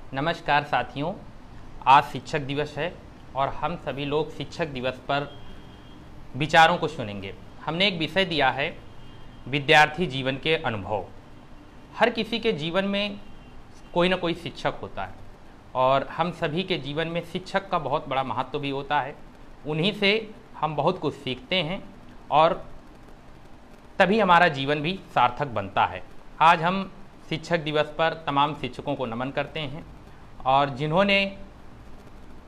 नमस्कार साथियों, आज शिक्षक दिवस है और हम सभी लोग शिक्षक दिवस पर विचारों को सुनेंगे। हमने एक विषय दिया है विद्यार्थी जीवन के अनुभव। हर किसी के जीवन में कोई ना कोई शिक्षक होता है और हम सभी के जीवन में शिक्षक का बहुत बड़ा महत्व भी होता है। उन्हीं से हम बहुत कुछ सीखते हैं और तभी हमारा जीवन भी सार्थक बनता है। आज हम शिक्षक दिवस पर तमाम शिक्षकों को नमन करते हैं और जिन्होंने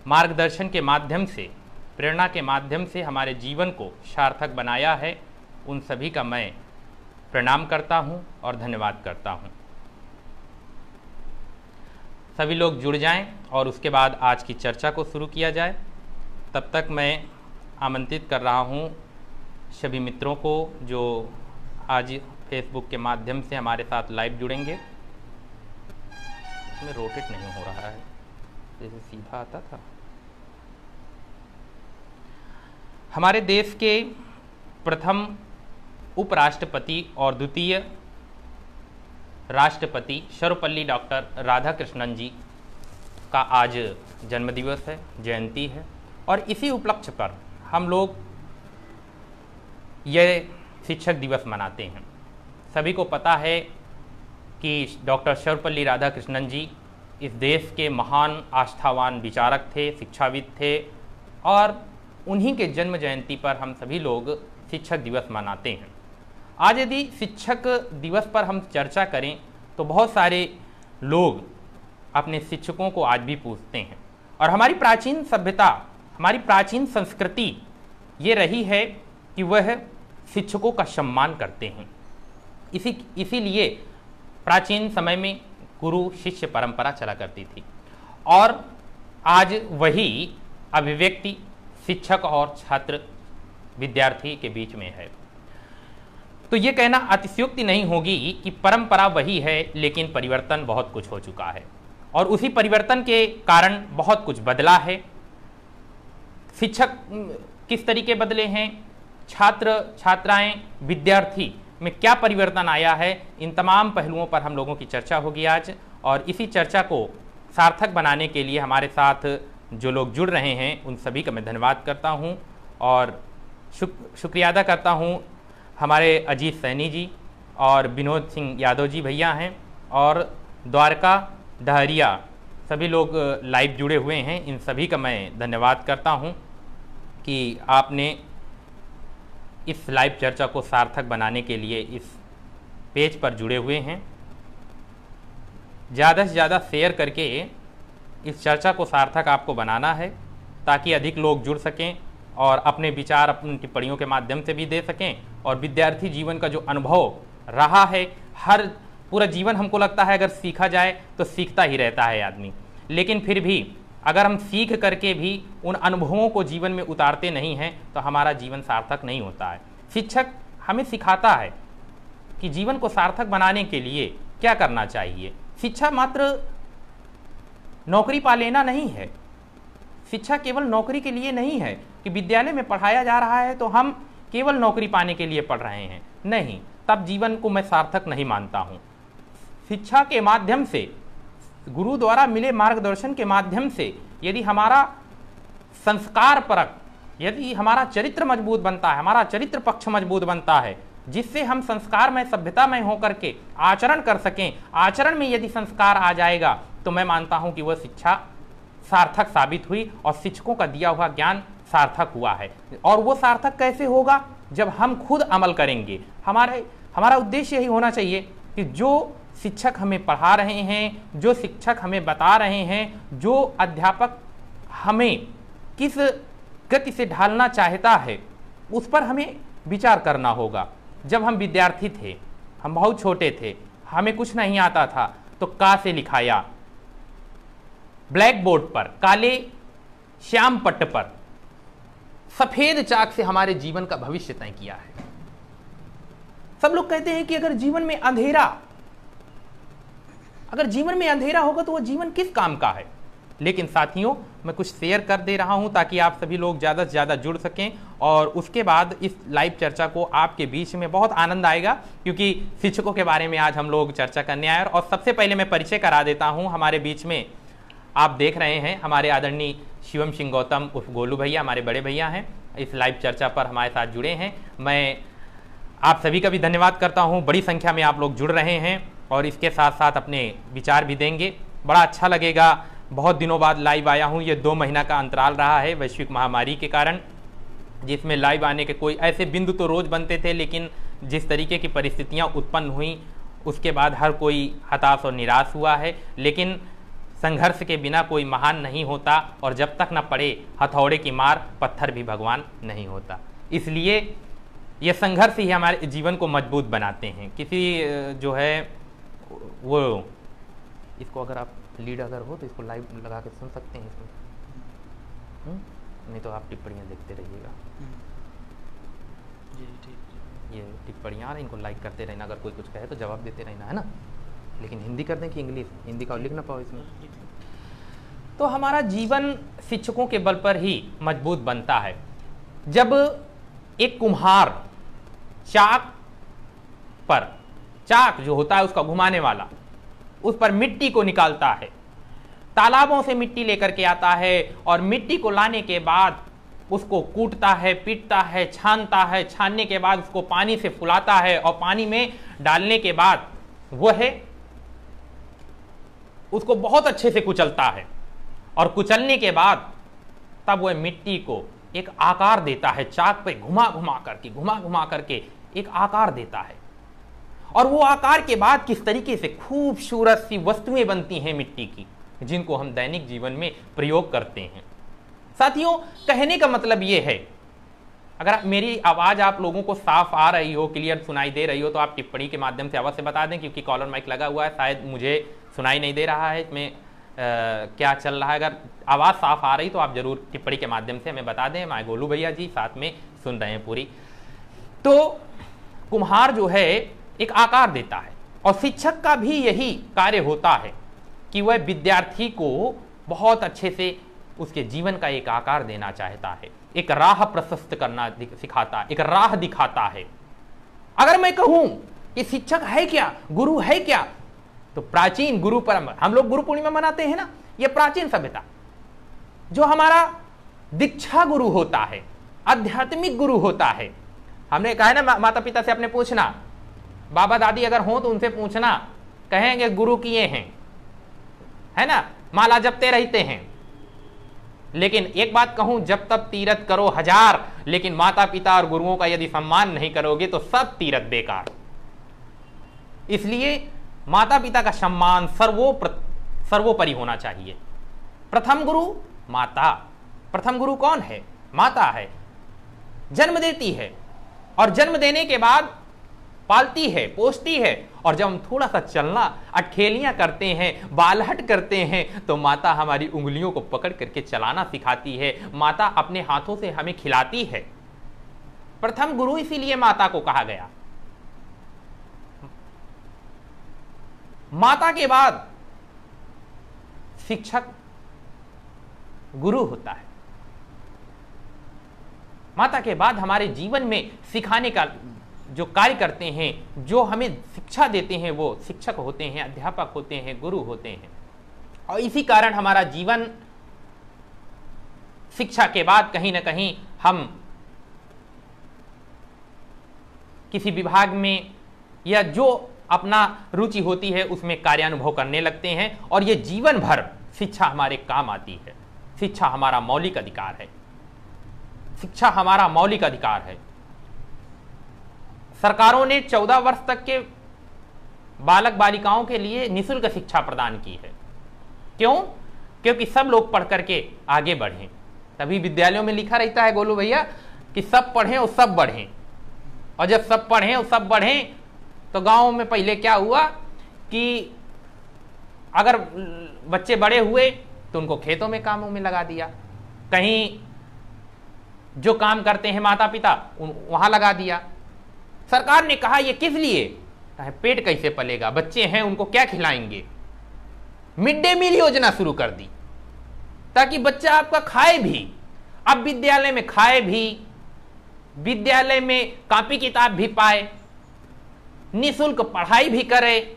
मार्गदर्शन के माध्यम से, प्रेरणा के माध्यम से हमारे जीवन को सार्थक बनाया है, उन सभी का मैं प्रणाम करता हूं और धन्यवाद करता हूं। सभी लोग जुड़ जाएं और उसके बाद आज की चर्चा को शुरू किया जाए। तब तक मैं आमंत्रित कर रहा हूं सभी मित्रों को जो आज फेसबुक के माध्यम से हमारे साथ लाइव जुड़ेंगे। इसमें रोटेट नहीं हो रहा है, जैसे सीधा आता था। हमारे देश के प्रथम उपराष्ट्रपति और द्वितीय राष्ट्रपति सर्वपल्ली डॉक्टर राधाकृष्णन जी का आज जन्मदिवस है, जयंती है और इसी उपलक्ष्य पर हम लोग यह शिक्षक दिवस मनाते हैं। सभी को पता है कि डॉक्टर सर्वपल्ली राधाकृष्णन जी इस देश के महान आस्थावान विचारक थे, शिक्षाविद थे और उन्हीं के जन्म जयंती पर हम सभी लोग शिक्षक दिवस मनाते हैं। आज यदि शिक्षक दिवस पर हम चर्चा करें तो बहुत सारे लोग अपने शिक्षकों को आज भी पूछते हैं और हमारी प्राचीन सभ्यता, हमारी प्राचीन संस्कृति ये रही है कि वह शिक्षकों का सम्मान करते हैं। इसीलिए प्राचीन समय में गुरु शिष्य परंपरा चला करती थी और आज वही अभिव्यक्ति शिक्षक और छात्र विद्यार्थी के बीच में है। तो ये कहना अतिशयोक्ति नहीं होगी कि परंपरा वही है, लेकिन परिवर्तन बहुत कुछ हो चुका है और उसी परिवर्तन के कारण बहुत कुछ बदला है। शिक्षक किस तरीके बदले हैं, छात्र छात्राएं, विद्यार्थी में क्या परिवर्तन आया है, इन तमाम पहलुओं पर हम लोगों की चर्चा होगी आज। और इसी चर्चा को सार्थक बनाने के लिए हमारे साथ जो लोग जुड़ रहे हैं उन सभी का मैं धन्यवाद करता हूं और शुक्रिया अदा करता हूं। हमारे अजीत सैनी जी और विनोद सिंह यादव जी भैया हैं और द्वारका डहरिया सभी लोग लाइव जुड़े हुए हैं। इन सभी का मैं धन्यवाद करता हूं कि आपने इस लाइव चर्चा को सार्थक बनाने के लिए इस पेज पर जुड़े हुए हैं। ज़्यादा से ज़्यादा शेयर करके इस चर्चा को सार्थक आपको बनाना है ताकि अधिक लोग जुड़ सकें और अपने विचार अपनी टिप्पणियों के माध्यम से भी दे सकें। और विद्यार्थी जीवन का जो अनुभव रहा है, हर पूरा जीवन हमको लगता है अगर सीखा जाए तो सीखता ही रहता है आदमी, लेकिन फिर भी अगर हम सीख करके भी उन अनुभवों को जीवन में उतारते नहीं हैं तो हमारा जीवन सार्थक नहीं होता है। शिक्षक हमें सिखाता है कि जीवन को सार्थक बनाने के लिए क्या करना चाहिए। शिक्षा मात्र नौकरी पा लेना नहीं है, शिक्षा केवल नौकरी के लिए नहीं है कि विद्यालय में पढ़ाया जा रहा है तो हम केवल नौकरी पाने के लिए पढ़ रहे हैं, नहीं, तब जीवन को मैं सार्थक नहीं मानता हूँ। शिक्षा के माध्यम से, गुरु द्वारा मिले मार्गदर्शन के माध्यम से यदि हमारा संस्कार परक, यदि हमारा चरित्र मजबूत बनता है, हमारा चरित्र पक्ष मजबूत बनता है, जिससे हम संस्कार में, सभ्यता में होकर के आचरण कर सकें, आचरण में यदि संस्कार आ जाएगा तो मैं मानता हूं कि वह शिक्षा सार्थक साबित हुई और शिक्षकों का दिया हुआ ज्ञान सार्थक हुआ है। और वो सार्थक कैसे होगा, जब हम खुद अमल करेंगे। हमारा उद्देश्य यही होना चाहिए कि जो शिक्षक हमें पढ़ा रहे हैं, जो शिक्षक हमें बता रहे हैं, जो अध्यापक हमें किस गति से ढालना चाहता है, उस पर हमें विचार करना होगा। जब हम विद्यार्थी थे, हम बहुत छोटे थे, हमें कुछ नहीं आता था तो का से लिखाया, ब्लैक बोर्ड पर, काले श्याम पट्ट पर सफेद चाक से हमारे जीवन का भविष्य तय किया है। सब लोग कहते हैं कि अगर जीवन में अंधेरा होगा तो वह जीवन किस काम का है। लेकिन साथियों, मैं कुछ शेयर कर दे रहा हूं ताकि आप सभी लोग ज़्यादा से ज़्यादा जुड़ सकें और उसके बाद इस लाइव चर्चा को आपके बीच में बहुत आनंद आएगा, क्योंकि शिक्षकों के बारे में आज हम लोग चर्चा करने आए। और सबसे पहले मैं परिचय करा देता हूं, हमारे बीच में आप देख रहे हैं हमारे आदरणीय शिवम सिंह गौतम उर्फ गोलू भैया, हमारे बड़े भैया हैं, इस लाइव चर्चा पर हमारे साथ जुड़े हैं। मैं आप सभी का भी धन्यवाद करता हूं, बड़ी संख्या में आप लोग जुड़ रहे हैं और इसके साथ साथ अपने विचार भी देंगे, बड़ा अच्छा लगेगा। बहुत दिनों बाद लाइव आया हूं, ये 2 महीना का अंतराल रहा है वैश्विक महामारी के कारण, जिसमें लाइव आने के कोई ऐसे बिंदु तो रोज बनते थे, लेकिन जिस तरीके की परिस्थितियां उत्पन्न हुई उसके बाद हर कोई हताश और निराश हुआ है। लेकिन संघर्ष के बिना कोई महान नहीं होता और जब तक न पड़े हथौड़े की मार पत्थर भी भगवान नहीं होता। इसलिए ये संघर्ष ही हमारे जीवन को मजबूत बनाते हैं। किसी जो है वो, इसको अगर आप लीड अगर हो तो इसको लाइव लगा के सुन सकते हैं इसमें, नहीं तो आप टिप्पणियाँ देखते रहिएगा। ये टिप्पणियाँ इनको लाइक करते रहना, अगर कोई कुछ कहे तो जवाब देते रहना, है ना। लेकिन हिंदी कर दें कि इंग्लिश, हिंदी का लिख ना पाओ इसमें। तो हमारा जीवन शिक्षकों के बल पर ही मजबूत बनता है। जब एक कुम्हार चाक पर, चाक जो होता है उसका घुमाने वाला, उस पर मिट्टी को निकालता है, तालाबों से मिट्टी लेकर के आता है और मिट्टी को लाने के बाद उसको कूटता है, पीटता है, छानता है, छानने के बाद उसको पानी से फुलाता है और पानी में डालने के बाद वह उसको बहुत अच्छे से कुचलता है और कुचलने के बाद तब वह मिट्टी को एक आकार देता है, चाक पे घुमा घुमा करके एक आकार देता है। और वो आकार के बाद किस तरीके से खूबसूरत सी वस्तुएं बनती हैं मिट्टी की, जिनको हम दैनिक जीवन में प्रयोग करते हैं। साथियों, कहने का मतलब ये है, अगर मेरी आवाज आप लोगों को साफ आ रही हो, क्लियर सुनाई दे रही हो, तो आप टिप्पणी के माध्यम से अवश्य बता दें, क्योंकि कॉलर माइक लगा हुआ है, शायद मुझे सुनाई नहीं दे रहा है इसमें क्या चल रहा है। अगर आवाज साफ आ रही तो आप जरूर टिप्पणी के माध्यम से हमें बता दें। हमारे गोलू भैया जी साथ में सुन रहे हैं पूरी। तो कुम्हार जो है एक आकार देता है और शिक्षक का भी यही कार्य होता है कि वह विद्यार्थी को बहुत अच्छे से उसके जीवन का एक आकार देना चाहता है, एक राह प्रशस्त करना सिखाता है, एक राह दिखाता है। अगर मैं कहूं कि शिक्षक है क्या, गुरु है क्या, तो प्राचीन गुरु परंपरा, हम लोग गुरु पूर्णिमा मनाते हैं ना, यह प्राचीन सभ्यता, जो हमारा दीक्षा गुरु होता है, आध्यात्मिक गुरु होता है। हमने कहा है ना, माता पिता से अपने पूछना, बाबा दादी अगर हो तो उनसे पूछना, कहेंगे गुरु किए हैं, है ना, माला जपते रहते हैं। लेकिन एक बात कहूं, जब तक तीरथ करो 1000, लेकिन माता पिता और गुरुओं का यदि सम्मान नहीं करोगे तो सब तीरथ बेकार। इसलिए माता पिता का सम्मान सर्वोपरि होना चाहिए। प्रथम गुरु माता, प्रथम गुरु कौन है? माता है, जन्म देती है और जन्म देने के बाद पालती है, पोसती है, और जब हम थोड़ा सा चलना, अठखेलियां करते हैं, बालहट करते हैं, तो माता हमारी उंगलियों को पकड़ करके चलाना सिखाती है, माता अपने हाथों से हमें खिलाती है। प्रथम गुरु इसीलिए माता को कहा गया। माता के बाद शिक्षक गुरु होता है। माता के बाद हमारे जीवन में सिखाने का जो कार्य करते हैं, जो हमें शिक्षा देते हैं, वो शिक्षक होते हैं, अध्यापक होते हैं, गुरु होते हैं। और इसी कारण हमारा जीवन शिक्षा के बाद कहीं ना कहीं हम किसी विभाग में या जो अपना रुचि होती है उसमें कार्यानुभव करने लगते हैं, और ये जीवन भर शिक्षा हमारे काम आती है। शिक्षा हमारा मौलिक अधिकार है, शिक्षा हमारा मौलिक अधिकार है। सरकारों ने 14 वर्ष तक के बालक बालिकाओं के लिए निःशुल्क शिक्षा प्रदान की है। क्यों? क्योंकि सब लोग पढ़ करके आगे बढ़ें। तभी विद्यालयों में लिखा रहता है गोलू भैया कि सब पढ़ें और सब बढ़ें। और जब सब पढ़ें और सब बढ़ें, तो गांव में पहले क्या हुआ कि अगर बच्चे बड़े हुए तो उनको खेतों में कामों में लगा दिया, कहीं जो काम करते हैं माता पिता वहां लगा दिया। सरकार ने कहा ये किस लिए? कहा पेट कैसे पलेगा, बच्चे हैं उनको क्या खिलाएंगे। मिड डे मील योजना शुरू कर दी ताकि बच्चा आपका खाए भी। अब विद्यालय में खाए भी, विद्यालय में कॉपी किताब भी पाए, निःशुल्क पढ़ाई भी करे,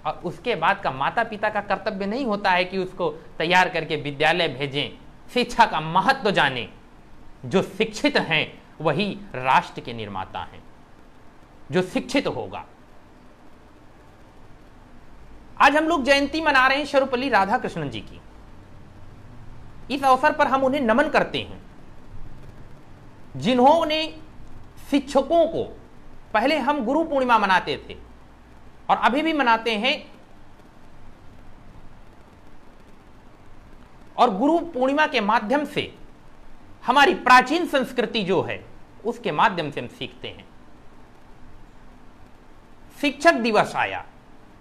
और उसके बाद का माता पिता का कर्तव्य नहीं होता है कि उसको तैयार करके विद्यालय भेजें, शिक्षा का महत्व तो जाने। जो शिक्षित हैं वही राष्ट्र के निर्माता हैं, जो शिक्षित होगा। आज हम लोग जयंती मना रहे हैं सर्वपल्ली राधाकृष्णन जी की। इस अवसर पर हम उन्हें नमन करते हैं, जिन्होंने शिक्षकों को, पहले हम गुरु पूर्णिमा मनाते थे और अभी भी मनाते हैं, और गुरु पूर्णिमा के माध्यम से हमारी प्राचीन संस्कृति जो है उसके माध्यम से हम सीखते हैं। शिक्षक दिवस आया,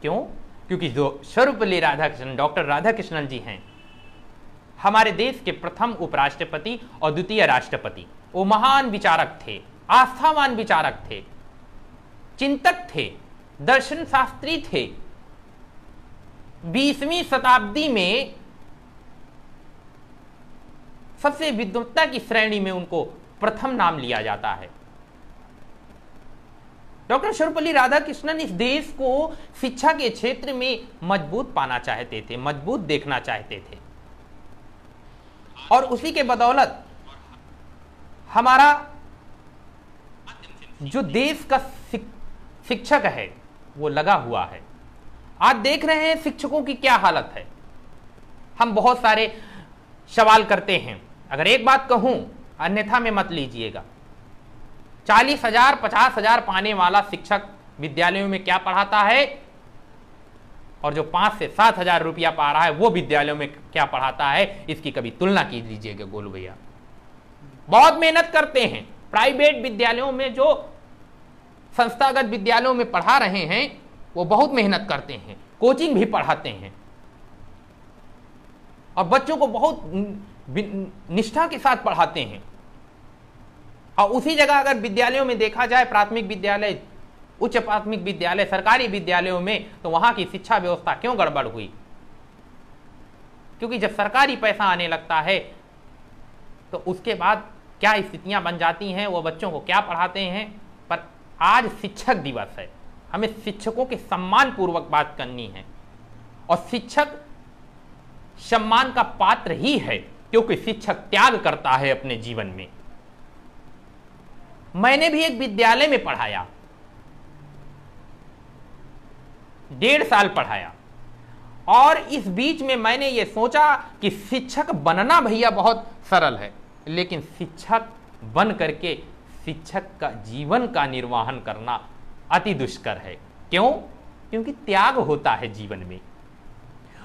क्यों? क्योंकि जो सर्वपल्ली राधाकृष्णन, डॉक्टर राधाकृष्णन जी हैं, हमारे देश के प्रथम उपराष्ट्रपति और द्वितीय राष्ट्रपति। वो महान विचारक थे, आस्थावान विचारक थे, चिंतक थे, दर्शन शास्त्री थे। 20वीं शताब्दी में सबसे विद्वत्ता की श्रेणी में उनको प्रथम नाम लिया जाता है। डॉक्टर सर्वपल्ली राधाकृष्णन इस देश को शिक्षा के क्षेत्र में मजबूत पाना चाहते थे, मजबूत देखना चाहते थे, और उसी के बदौलत हमारा जो देश का शिक्षक है वो लगा हुआ है। आज देख रहे हैं शिक्षकों की क्या हालत है। हम बहुत सारे सवाल करते हैं। अगर एक बात कहूं, अन्यथा में मत लीजिएगा, 40,000 50,000 पाने वाला शिक्षक विद्यालयों में क्या पढ़ाता है, और जो 5 से 7 हजार रुपया पा रहा है वो विद्यालयों में क्या पढ़ाता है, इसकी कभी तुलना की लीजिएगा गोलू भैया। बहुत मेहनत करते हैं। प्राइवेट विद्यालयों में, जो संस्थागत विद्यालयों में पढ़ा रहे हैं, वो बहुत मेहनत करते हैं, कोचिंग भी पढ़ाते हैं और बच्चों को बहुत निष्ठा के साथ पढ़ाते हैं। और उसी जगह अगर विद्यालयों में देखा जाए, प्राथमिक विद्यालय, उच्च प्राथमिक विद्यालय, सरकारी विद्यालयों में, तो वहां की शिक्षा व्यवस्था क्यों गड़बड़ हुई? क्योंकि जब सरकारी पैसा आने लगता है तो उसके बाद क्या स्थितियां बन जाती हैं, वो बच्चों को क्या पढ़ाते हैं। पर आज शिक्षक दिवस है, हमें शिक्षकों के सम्मान पूर्वक बात करनी है, और शिक्षक सम्मान का पात्र ही है, क्योंकि शिक्षक त्याग करता है अपने जीवन में। मैंने भी एक विद्यालय में पढ़ाया, 1.5 साल पढ़ाया, और इस बीच में मैंने ये सोचा कि शिक्षक बनना भैया बहुत सरल है, लेकिन शिक्षक बन करके शिक्षक का जीवन का निर्वहन करना अति दुष्कर है। क्यों? क्योंकि त्याग होता है जीवन में,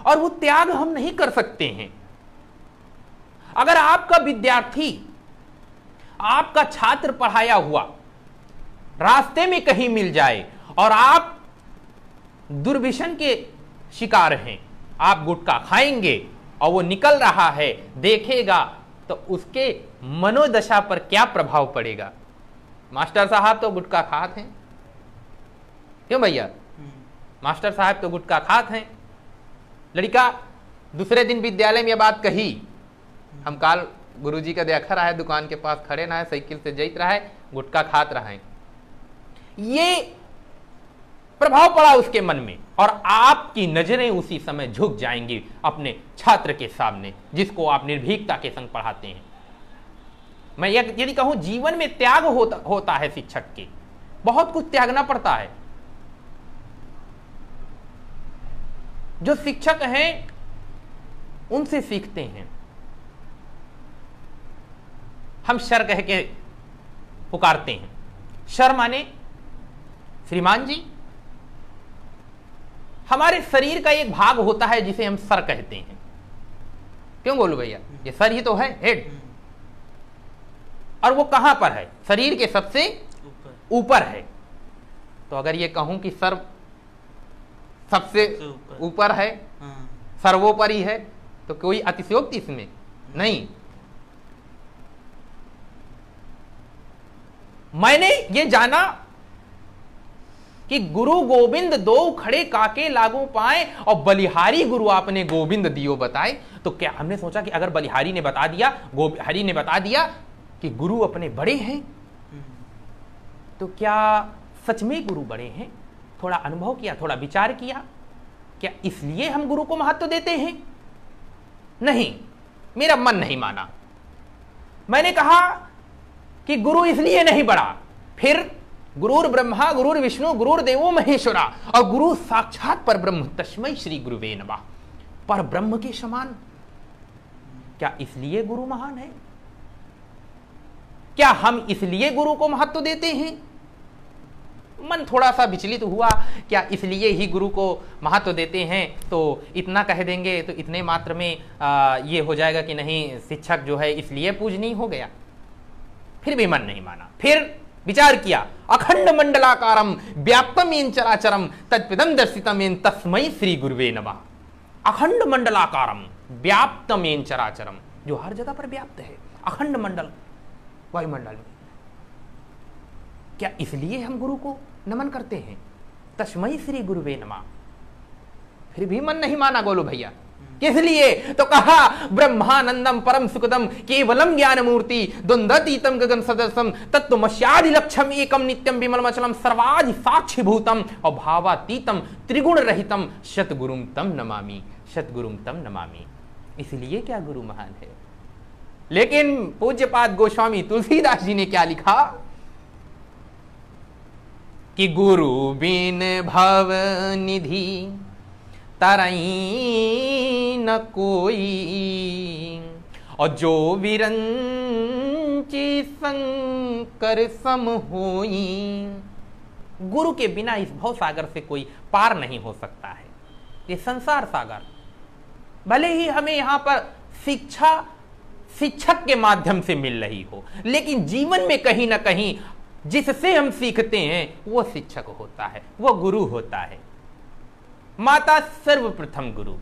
और वो त्याग हम नहीं कर सकते हैं। अगर आपका विद्यार्थी, आपका छात्र पढ़ाया हुआ रास्ते में कहीं मिल जाए और आप दुर्व्यसन के शिकार हैं, आप गुटखा खाएंगे और वो निकल रहा है, देखेगा तो उसके मनोदशा पर क्या प्रभाव पड़ेगा? मास्टर साहब तो गुटखा खाते हैं, क्यों भैया? मास्टर साहब तो गुटखा खाते हैं। लड़का दूसरे दिन विद्यालय में यह बात कही, हम काल गुरुजी का देखा रहा है, दुकान के पास खड़े ना है, साइकिल से जैत रहा है, गुटखा खात रहा है। ये प्रभाव पड़ा उसके मन में, और आपकी नजरें उसी समय झुक जाएंगी अपने छात्र के सामने, जिसको आप निर्भीकता के संग पढ़ाते हैं। मैं यदि कहूं, जीवन में त्याग होता है शिक्षक के, बहुत कुछ त्यागना पड़ता है। जो शिक्षक हैं उनसे सीखते हैं। हम सर कह के पुकारते हैं। सर माने श्रीमान जी। हमारे शरीर का एक भाग होता है जिसे हम सर कहते हैं, क्यों बोलू भैया? ये सर ही तो है, हेड। और वो कहां पर है? शरीर के सबसे ऊपर है। तो अगर ये कहूं कि सर सबसे ऊपर है, सर्वोपरि है, तो कोई अतिशयोक्ति इसमें नहीं। मैंने ये जाना कि गुरु गोविंद दो खड़े काके लागू पाए, और बलिहारी गुरु आपने गोविंद दियो बताए। तो क्या हमने सोचा कि अगर बलिहारी ने बता दिया, हरि ने बता दिया कि गुरु अपने बड़े हैं, तो क्या सच में गुरु बड़े हैं? थोड़ा अनुभव किया, थोड़ा विचार किया, क्या इसलिए हम गुरु को महत्व देते हैं? नहीं, मेरा मन नहीं माना। मैंने कहा कि गुरु इसलिए नहीं बढ़ा, फिर गुरुर ब्रह्मा गुरुर विष्णु गुरुर देवो महेश्वरा, और गुरु साक्षात पर ब्रह्म तस्मै श्री गुरुवे नमः, पर ब्रह्म के समान। क्या इसलिए गुरु महान है? क्या हम इसलिए गुरु को महत्व देते हैं? मन थोड़ा सा विचलित हुआ, क्या इसलिए ही गुरु को महत्व देते हैं? तो इतना कह देंगे तो इतने मात्र में ये हो जाएगा कि नहीं, शिक्षक जो है इसलिए पूजनीय हो गया। फिर भी मन नहीं माना, फिर विचार किया। अखंड मंडलाकारम व्याप्तम येन चराचरम तत्पदम दर्शितम येन तस्मै श्री गुरुवे नमः। अखंड मंडलाकारम व्याप्तम येन चराचरम, जो हर जगह पर व्याप्त है, अखंड मंडल, वायुमंडल में। क्या इसलिए हम गुरु को नमन करते हैं? तस्मै श्री गुरुवे नमः। फिर भी मन नहीं माना गोलू भैया। किस लिए? तो कहा ब्रह्मानंदम परम सुखदम केवलम ज्ञान मूर्ति द्वंद्वातीतम गगन सदृशम तत्वमस्यादि लक्ष्यम एकम नित्यम विमलमचलम सर्वादि साक्षी भूतम और भावातीतम त्रिगुण रहितम सतगुरुम तम नमामि, सतगुरुम तम नमामि। इसलिए क्या गुरु महान है? लेकिन पूज्यपाद गोस्वामी तुलसीदास जी ने क्या लिखा कि गुरु बिन भव निधि तरई न कोई, और जो विरंची शंकर सम होई। गुरु के बिना इस भव सागर से कोई पार नहीं हो सकता है। ये संसार सागर, भले ही हमें यहां पर शिक्षा शिक्षक के माध्यम से मिल रही हो, लेकिन जीवन में कहीं ना कहीं जिससे हम सीखते हैं वो शिक्षक होता है, वो गुरु होता है। माता सर्वप्रथम गुरु।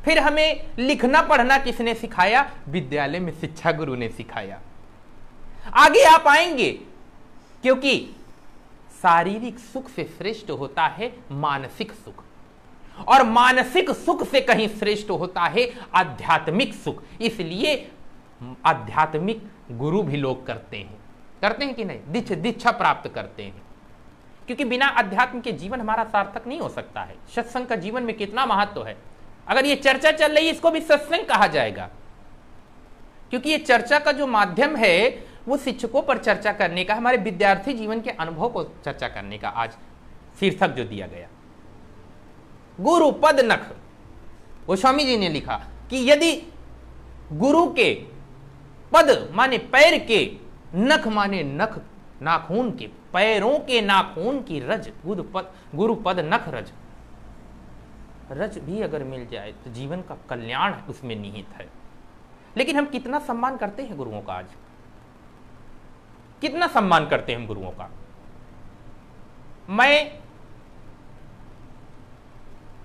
फिर हमें लिखना पढ़ना किसने सिखाया? विद्यालय में शिक्षा गुरु ने सिखाया। आगे आप आएंगे, क्योंकि शारीरिक सुख से श्रेष्ठ होता है मानसिक सुख, और मानसिक सुख से कहीं श्रेष्ठ होता है आध्यात्मिक सुख। इसलिए आध्यात्मिक गुरु भी लोग करते हैं कि नहीं? दीक्षा प्राप्त करते हैं, क्योंकि बिना अध्यात्म के जीवन हमारा सार्थक नहीं हो सकता है। सत्संग का जीवन में कितना महत्व है। अगर ये चर्चा चल रही है, इसको भी सत्संग कहा जाएगा, क्योंकि ये चर्चा का जो माध्यम है वो शिक्षकों पर चर्चा करने का, हमारे विद्यार्थी जीवन के अनुभव को चर्चा करने का आज शीर्षक जो दिया गया। गुरु पद नख, गोस्वामी जी ने लिखा कि यदि गुरु के पद माने पैर के, नख माने नख नाखून के, पैरों के नाखून की रज, गुरु पद नख रज, रज भी अगर मिल जाए तो जीवन का कल्याण उसमें निहित है। लेकिन हम कितना सम्मान करते हैं गुरुओं का? आज कितना सम्मान करते हैं हम गुरुओं का? मैं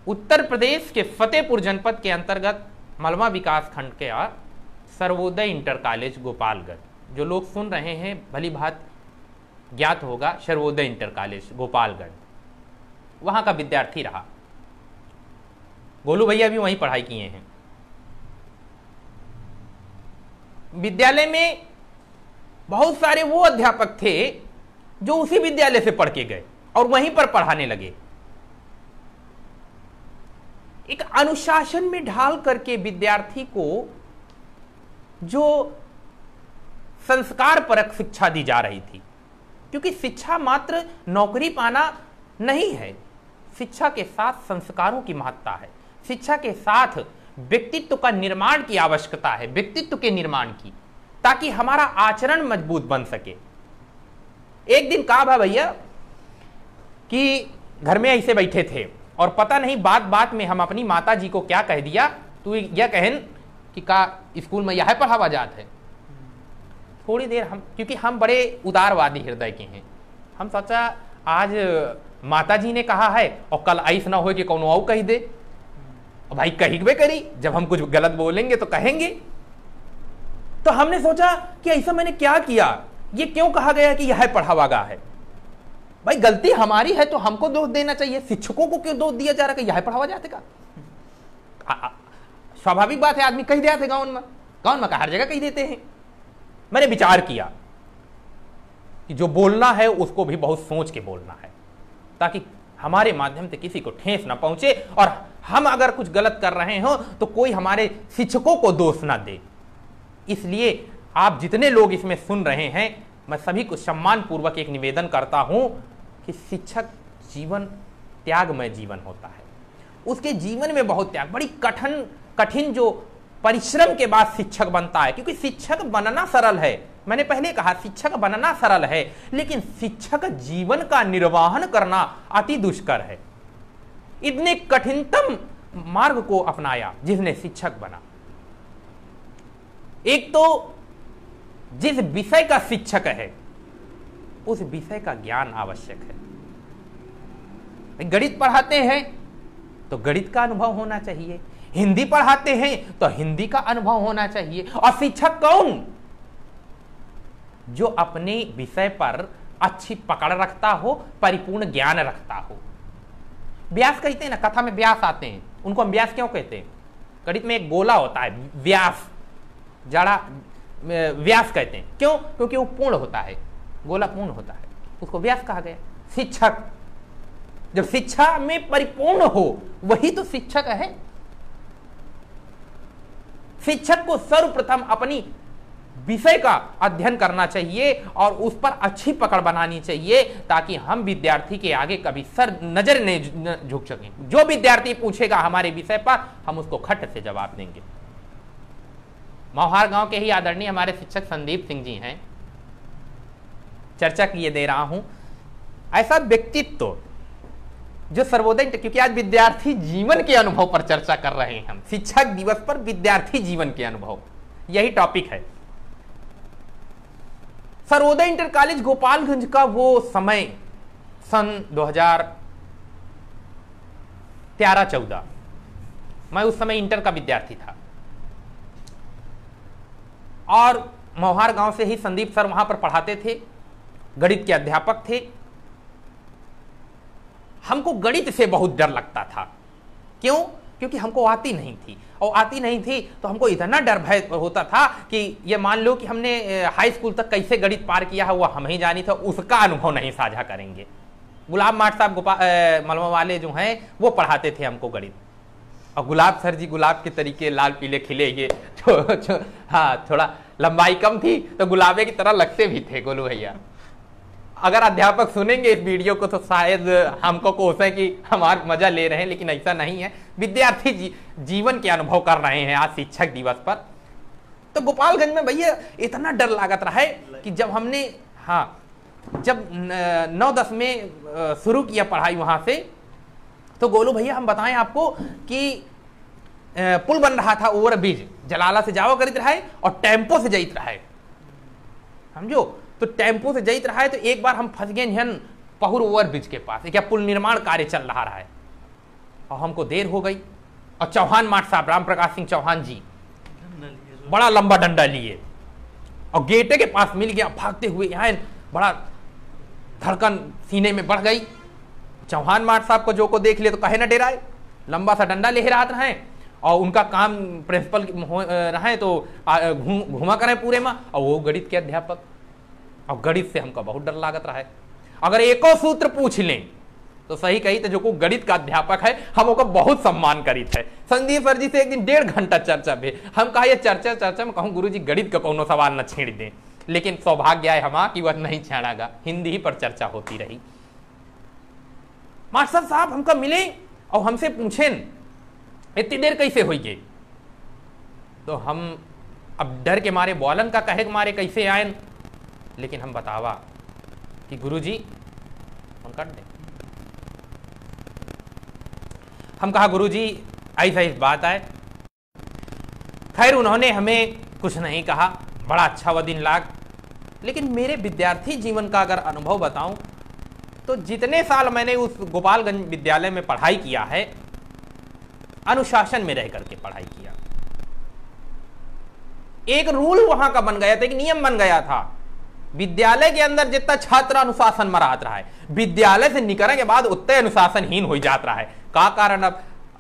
उत्तर प्रदेश के फतेहपुर जनपद के अंतर्गत मलवा विकास खंड के सर्वोदय इंटर कॉलेज गोपालगढ़, जो लोग सुन रहे हैं भली भात ज्ञात होगा, सर्वोदय इंटर कॉलेज गोपालगढ़, वहां का विद्यार्थी रहा। गोलू भैया भी वहीं पढ़ाई किए हैं। विद्यालय में बहुत सारे वो अध्यापक थे जो उसी विद्यालय से पढ़ के गए और वहीं पर पढ़ाने लगे। एक अनुशासन में ढाल करके विद्यार्थी को जो संस्कार परक शिक्षा दी जा रही थी, क्योंकि शिक्षा मात्र नौकरी पाना नहीं है, शिक्षा के साथ संस्कारों की महत्ता है, शिक्षा के साथ व्यक्तित्व का निर्माण की आवश्यकता है, व्यक्तित्व के निर्माण की, ताकि हमारा आचरण मजबूत बन सके। एक दिन कहा भैया कि घर में ऐसे बैठे थे और पता नहीं बात बात में हम अपनी माता जी को क्या कह दिया, तू यह कहन कि का स्कूल में यह पढ़ावा जात है। थोड़ी देर हम, क्योंकि हम बड़े उदारवादी हृदय के हैं, हम सोचा आज माता जी ने कहा है और कल ऐसा ना हो कि कौन और कह दे। और भाई कहिबे करी, जब हम कुछ गलत बोलेंगे तो कहेंगे। तो हमने सोचा कि ऐसा मैंने क्या किया, ये क्यों कहा गया कि यह पढ़ावागा है। भाई गलती हमारी है तो हमको दोष देना चाहिए, शिक्षकों को क्यों दोष दिया जा रहा है कि यह पढ़ावा जाते का? स्वाभाविक बात है, आदमी कह दिया थे गाँव में हर जगह कह देते हैं। मैंने विचार किया कि जो बोलना है उसको भी बहुत सोच के बोलना है, ताकि हमारे माध्यम से किसी को ठेस ना पहुंचे, और हम अगर कुछ गलत कर रहे हो तो कोई हमारे शिक्षकों को दोष ना दे। इसलिए आप जितने लोग इसमें सुन रहे हैं, मैं सभी को सम्मान पूर्वक एक निवेदन करता हूं कि शिक्षक जीवन त्यागमय जीवन होता है। उसके जीवन में बहुत त्याग, बड़ी कठिन जो परिश्रम के बाद शिक्षक बनता है, क्योंकि शिक्षक बनना सरल है। मैंने पहले कहा शिक्षक बनना सरल है, लेकिन शिक्षक जीवन का निर्वहन करना अति दुष्कर है। इतने कठिनतम मार्ग को अपनाया जिसने शिक्षक बना। एक तो जिस विषय का शिक्षक है उस विषय का ज्ञान आवश्यक है। गणित पढ़ाते हैं तो गणित का अनुभव होना चाहिए, हिंदी पढ़ाते हैं तो हिंदी का अनुभव होना चाहिए। और शिक्षक कौन? जो अपने विषय पर अच्छी पकड़ रखता हो, परिपूर्ण ज्ञान रखता हो। व्यास कहते हैं ना, कथा में व्यास आते हैं, उनको हम व्यास क्यों कहते हैं? गणित में एक गोला होता है व्यास, जड़ा व्यास कहते हैं। क्यों? क्योंकि वो पूर्ण होता है, गोला पूर्ण होता है, उसको व्यास कहा गया। शिक्षक जब शिक्षा में परिपूर्ण हो वही तो शिक्षक है। शिक्षक को सर्वप्रथम अपनी विषय का अध्ययन करना चाहिए और उस पर अच्छी पकड़ बनानी चाहिए, ताकि हम विद्यार्थी के आगे कभी सर नजर नहीं झुक सकें। जो विद्यार्थी पूछेगा हमारे विषय पर, हम उसको खट से जवाब देंगे। मौहार गांव के ही आदरणीय हमारे शिक्षक संदीप सिंह जी हैं, चर्चा किए दे रहा हूं। ऐसा व्यक्तित्व जो सर्वोदय, क्योंकि आज विद्यार्थी जीवन के अनुभव पर चर्चा कर रहे हैं हम, शिक्षक दिवस पर विद्यार्थी जीवन के अनुभव, यही टॉपिक है। सर्वोदय इंटर कॉलेज गोपालगंज का वो समय सन 2013-14, मैं उस समय इंटर का विद्यार्थी था और मौहार गांव से ही संदीप सर वहां पर पढ़ाते थे, गणित के अध्यापक थे। हमको गणित से बहुत डर लगता था। क्यों? क्योंकि हमको आती नहीं थी, और आती नहीं थी तो हमको इतना डर भय होता था कि ये मान लो कि हमने हाई स्कूल तक कैसे गणित पार किया है वो हम ही जानी था, उसका अनुभव नहीं साझा करेंगे। गुलाब माट साहब मलवा वाले जो हैं वो पढ़ाते थे हमको गणित, और गुलाब सर जी गुलाब के तरीके लाल पीले खिले, ये हाँ थोड़ा लंबाई कम थी तो गुलाबे की तरह लगते भी थे गोलू भैया। अगर अध्यापक सुनेंगे इस वीडियो को तो शायद हमको कोसें कि हमारा मजा ले रहे हैं, लेकिन ऐसा नहीं है। विद्यार्थी जीवन के अनुभव कर रहे हैं आज शिक्षक दिवस पर। तो गोपालगंज में भैया इतना डर लागत रहा है कि जब हमने जब 9-10 में शुरू किया पढ़ाई वहां से, तो गोलू भैया हम बताएं आपको कि पुल बन रहा था, ओवर ब्रिज जलाला से जावा करित रहा है और टेम्पो से जाइत रहा है, समझो। तो टेम्पो से जाइत रहा है तो एक बार हम फंस गए हन पहुर ओवर ब्रिज के पास, क्या पुल निर्माण कार्य चल रहा है और हमको देर हो गई। और चौहान माट साहब, राम प्रकाश सिंह चौहान जी, बड़ा लंबा डंडा लिए और गेटे के पास मिल गया, भागते हुए आए, बड़ा धड़कन सीने में बढ़ गई। चौहान माट साहब को जो को देख ले तो कहे ना डेराए, लंबा सा डंडा ले रहा है और उनका काम प्रिंसिपल रहे तो घुमा करें पूरे में, और वो गणित के अध्यापक, और गणित से हमको बहुत डर लागत रहा है। अगर एको सूत्र पूछ लें तो सही कही तो जो को गणित का अध्यापक है हम ओका बहुत सम्मान करित है। संदीप सर जी से एक दिन 1.5 घंटा चर्चा भी, हम कहा ये चर्चा में कहूँ गुरु जी गणित का कोनो सवाल न छेड़ दें, लेकिन सौभाग्य है हमारा कि वह नहीं छेड़ागा, हिंदी ही पर चर्चा होती रही। मास्टर साहब हमका मिले और हमसे पूछे इतनी देर कैसे हुई गई, तो हम अब डर के मारे, बॉलन का कहे के मारे कैसे आए, लेकिन हम बतावा कि गुरुजी हम कर दे। हम कहा गुरुजी ऐसा इस बात है। खैर उन्होंने हमें कुछ नहीं कहा, बड़ा अच्छा वह दिन लाग। लेकिन मेरे विद्यार्थी जीवन का अगर अनुभव बताऊं तो जितने साल मैंने उस गोपालगंज विद्यालय में पढ़ाई किया है, अनुशासन में रह करके पढ़ाई किया। एक रूल वहां का बन गया था, एक नियम बन गया था, विद्यालय के अंदर जितना छात्र अनुशासन में रहता रहा है, विद्यालय से निकलने के बाद उतने अनुशासनहीन हो जाता रहा है। का कारण?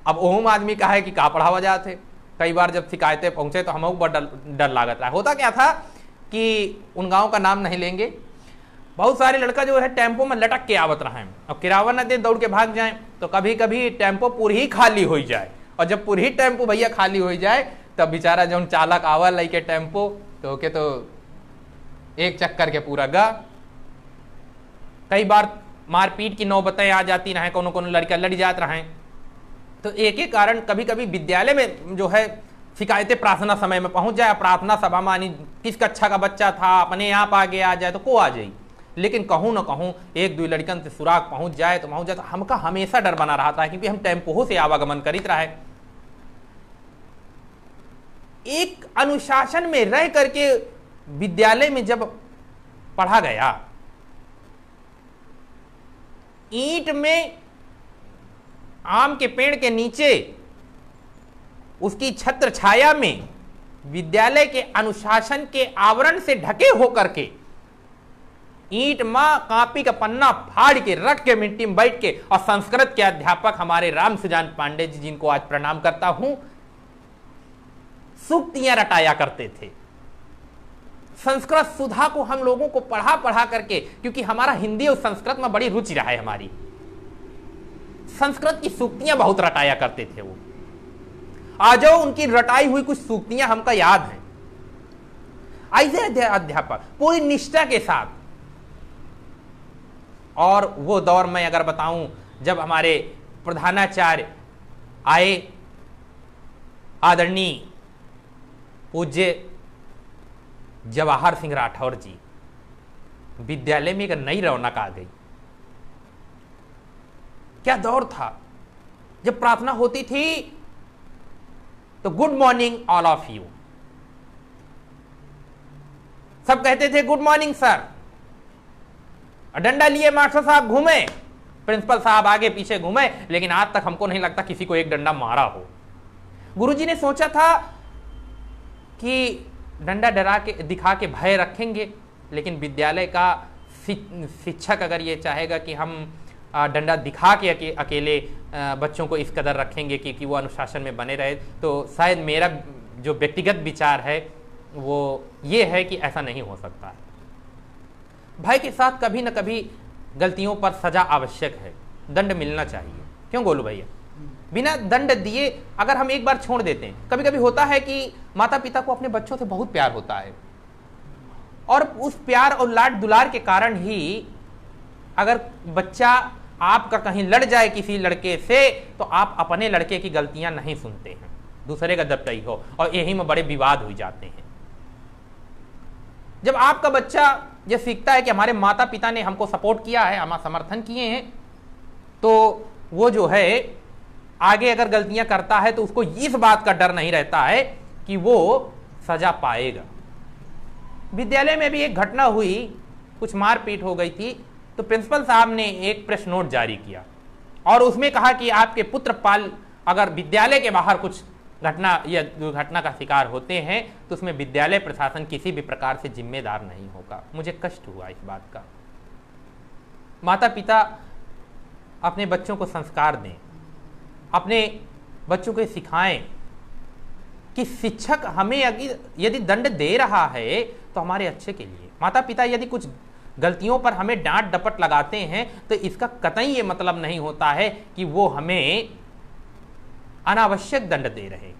अब ओम आदमी का है कि का पढ़ावा जाते। कई बार जब शिकायतें पहुंचे तो हमको बड़ा डर लागत रहा। होता क्या था कि उन गांव का नाम नहीं लेंगे, बहुत सारे लड़का जो है टेम्पो में लटक के आवत रहे और किराया न दे दौड़ के भाग जाए, तो कभी कभी टेम्पो पूरी ही खाली हो जाए, और जब पूरी टेम्पो भैया खाली हो जाए तब बेचारा जो चालक आवा लई के टेम्पो तो एक चक्कर के पूरा गा। कई बार मारपीट की नौबतें आ जाती रहे, कोनो कोनो लड़का लड़ जात रहे। तो एक ही कारण कभी कभी विद्यालय में जो है शिकायतें प्रार्थना समय में पहुंच जाए, प्रार्थना सभा में किस कक्षा का बच्चा था अपने आप आगे आ जाए तो को आ जाए, लेकिन कहूँ न कहूँ एक दो लड़कन से सुराग पहुंच जाए तो हमका हमेशा डर बना रहा था, क्योंकि हम टेम्पो से आवागमन करित रहे। एक अनुशासन में रह करके विद्यालय में जब पढ़ा गया, ईंट में आम के पेड़ के नीचे उसकी छत्र छाया में विद्यालय के अनुशासन के आवरण से ढके होकर के ईंट मां कापी का पन्ना फाड़ के रख के मिट्टी में बैठ के, और संस्कृत के अध्यापक हमारे राम सुजान पांडे जी, जिनको आज प्रणाम करता हूं, सूक्तियां रटाया करते थे। संस्कृत सुधा को हम लोगों को पढ़ा पढ़ा करके, क्योंकि हमारा हिंदी और संस्कृत में बड़ी रुचि रहा है, हमारी संस्कृत की सूक्तियां बहुत रटाया करते थे वो। आज उनकी रटाई हुई कुछ सूक्तियां हमका याद हैं। ऐसे अध्यापक पूरी निष्ठा के साथ, और वो दौर में अगर बताऊं जब हमारे प्रधानाचार्य आए, आदरणीय पूज्य जवाहर सिंह राठौर जी, विद्यालय में एक नई रौनक आ गई। क्या दौर था, जब प्रार्थना होती थी तो good morning all of you, सब कहते थे गुड मॉर्निंग सर, डंडा लिए मास्टर साहब घूमे, प्रिंसिपल साहब आगे पीछे घूमे, लेकिन आज तक हमको नहीं लगता किसी को एक डंडा मारा हो। गुरुजी ने सोचा था कि डंडा डरा के दिखा के भय रखेंगे, लेकिन विद्यालय का शिक्षक अगर ये चाहेगा कि हम डंडा दिखा के अकेले बच्चों को इस कदर रखेंगे कि वो अनुशासन में बने रहे, तो शायद मेरा जो व्यक्तिगत विचार है वो ये है कि ऐसा नहीं हो सकता है। भय के साथ कभी न कभी गलतियों पर सजा आवश्यक है, दंड मिलना चाहिए। क्यों गोलू भैया? बिना दंड दिए अगर हम एक बार छोड़ देते हैं, कभी कभी होता है कि माता पिता को अपने बच्चों से बहुत प्यार होता है, और उस प्यार और लाड दुलार के कारण ही अगर बच्चा आपका कहीं लड़ जाए किसी लड़के से, तो आप अपने लड़के की गलतियां नहीं सुनते हैं, दूसरे का दबटई हो, और यही में बड़े विवाद हो जाते हैं। जब आपका बच्चा ये सीखता है कि हमारे माता पिता ने हमको सपोर्ट किया है, हमारा समर्थन किए हैं, तो वो जो है आगे अगर गलतियां करता है तो उसको इस बात का डर नहीं रहता है कि वो सजा पाएगा। विद्यालय में भी एक घटना हुई, कुछ मारपीट हो गई थी, तो प्रिंसिपल साहब ने एक प्रेस नोट जारी किया और उसमें कहा कि आपके पुत्र पाल अगर विद्यालय के बाहर कुछ घटना या दुर्घटना का शिकार होते हैं तो उसमें विद्यालय प्रशासन किसी भी प्रकार से जिम्मेदार नहीं होगा। मुझे कष्ट हुआ इस बात का। माता पिता अपने बच्चों को संस्कार दें, अपने बच्चों को सिखाएं कि शिक्षक हमें यदि दंड दे रहा है तो हमारे अच्छे के लिए। माता पिता यदि कुछ गलतियों पर हमें डांट डपट लगाते हैं तो इसका कतई ये मतलब नहीं होता है कि वो हमें अनावश्यक दंड दे रहे।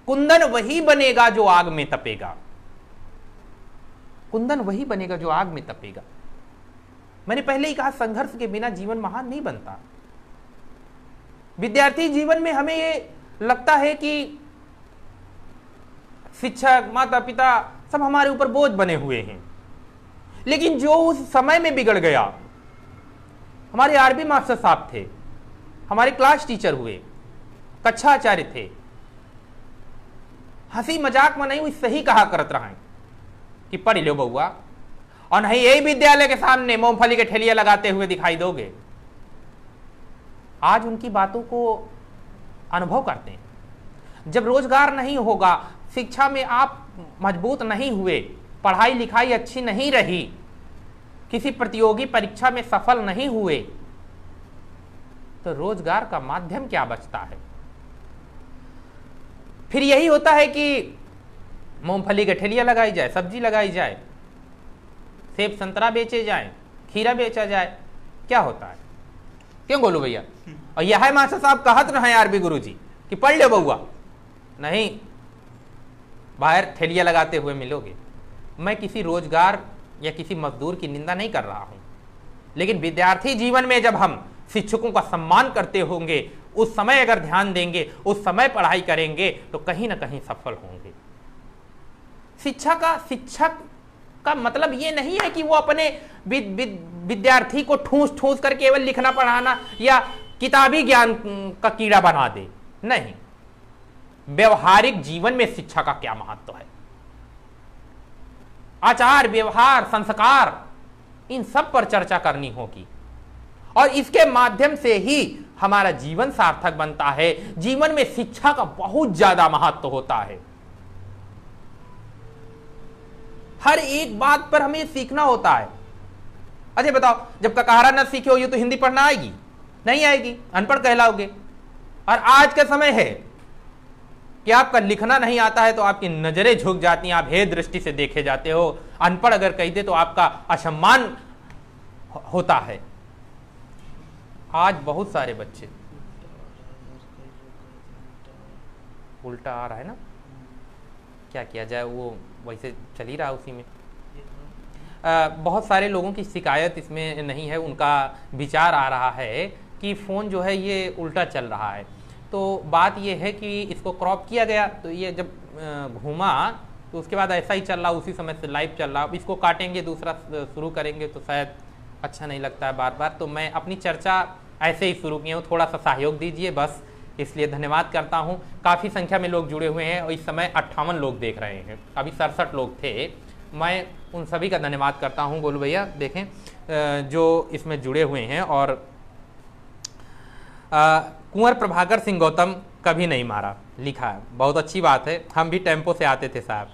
कुंदन वही बनेगा जो आग में तपेगा, कुंदन वही बनेगा जो आग में तपेगा। मैंने पहले ही कहा, संघर्ष के बिना जीवन महान नहीं बनता। विद्यार्थी जीवन में हमें ये लगता है कि शिक्षक माता पिता सब हमारे ऊपर बोझ बने हुए हैं, लेकिन जो उस समय में बिगड़ गया, हमारे आरबी मास्टर साहब थे, हमारे क्लास टीचर हुए, कक्षा आचार्य थे, हंसी मजाक में नहीं हुई सही कहा करत रहे कि पढ़ लो बउआ, और नहीं यही विद्यालय के सामने मूंगफली के ठेलिया लगाते हुए दिखाई दोगे। आज उनकी बातों को अनुभव करते हैं। जब रोजगार नहीं होगा, शिक्षा में आप मजबूत नहीं हुए, पढ़ाई लिखाई अच्छी नहीं रही, किसी प्रतियोगी परीक्षा में सफल नहीं हुए, तो रोजगार का माध्यम क्या बचता है? फिर यही होता है कि मूंगफली के ठेलिया लगाई जाए, सब्जी लगाई जाए, सेब संतरा बेचे जाए, खीरा बेचा जाए, क्या होता है? क्यों गोलू भैया? और यह है मास्टर साहब कहत रहे आरबी गुरु जी कि पढ़ ले बउआ, नहीं बाहर ठेलिया लगाते हुए मिलोगे। मैं किसी रोजगार या किसी मजदूर की निंदा नहीं कर रहा हूं, लेकिन विद्यार्थी जीवन में जब हम शिक्षकों का सम्मान करते होंगे, उस समय अगर ध्यान देंगे, उस समय पढ़ाई करेंगे, तो कहीं ना कहीं सफल होंगे। शिक्षक का मतलब ये नहीं है कि वो अपने विद्यार्थी को ठूस ठूस कर केवल लिखना पढ़ाना या किताबी ज्ञान का कीड़ा बना दे, नहीं। व्यवहारिक जीवन में शिक्षा का क्या महत्व है, आचार व्यवहार संस्कार, इन सब पर चर्चा करनी होगी और इसके माध्यम से ही हमारा जीवन सार्थक बनता है। जीवन में शिक्षा का बहुत ज्यादा महत्व होता है। हर एक बात पर हमें सीखना होता है। अच्छा बताओ, जब ककारा न सीखे हो ये तो हिंदी पढ़ना आएगी? नहीं आएगी, अनपढ़ कहलाओगे। और आज का समय है कि आपका लिखना नहीं आता है तो आपकी नजरें झुक जाती हैं, आप हे दृष्टि से देखे जाते हो। अनपढ़ अगर कह दे तो आपका असम्मान होता है। आज बहुत सारे बच्चे, उल्टा आ रहा है ना, क्या किया जाए, वो वैसे चल ही रहा उसी में। बहुत सारे लोगों की शिकायत इसमें नहीं है, उनका विचार आ रहा है कि फ़ोन जो है ये उल्टा चल रहा है। तो बात ये है कि इसको क्रॉप किया गया तो ये जब घूमा तो उसके बाद ऐसा ही चल रहा, उसी समय से लाइव चल रहा। अब इसको काटेंगे, दूसरा शुरू करेंगे तो शायद अच्छा नहीं लगता है बार बार। तो मैं अपनी चर्चा ऐसे ही शुरू किया हूँ, थोड़ा सा सहयोग दीजिए बस, इसलिए धन्यवाद करता हूँ। काफ़ी संख्या में लोग जुड़े हुए हैं और इस समय 58 लोग देख रहे हैं, अभी 67 लोग थे। मैं उन सभी का धन्यवाद करता हूँ। गोलू भैया देखें जो इसमें जुड़े हुए हैं। और कुंवर प्रभाकर सिंह गौतम कभी नहीं मारा लिखा है, बहुत अच्छी बात है। हम भी टेम्पो से आते थे साहब।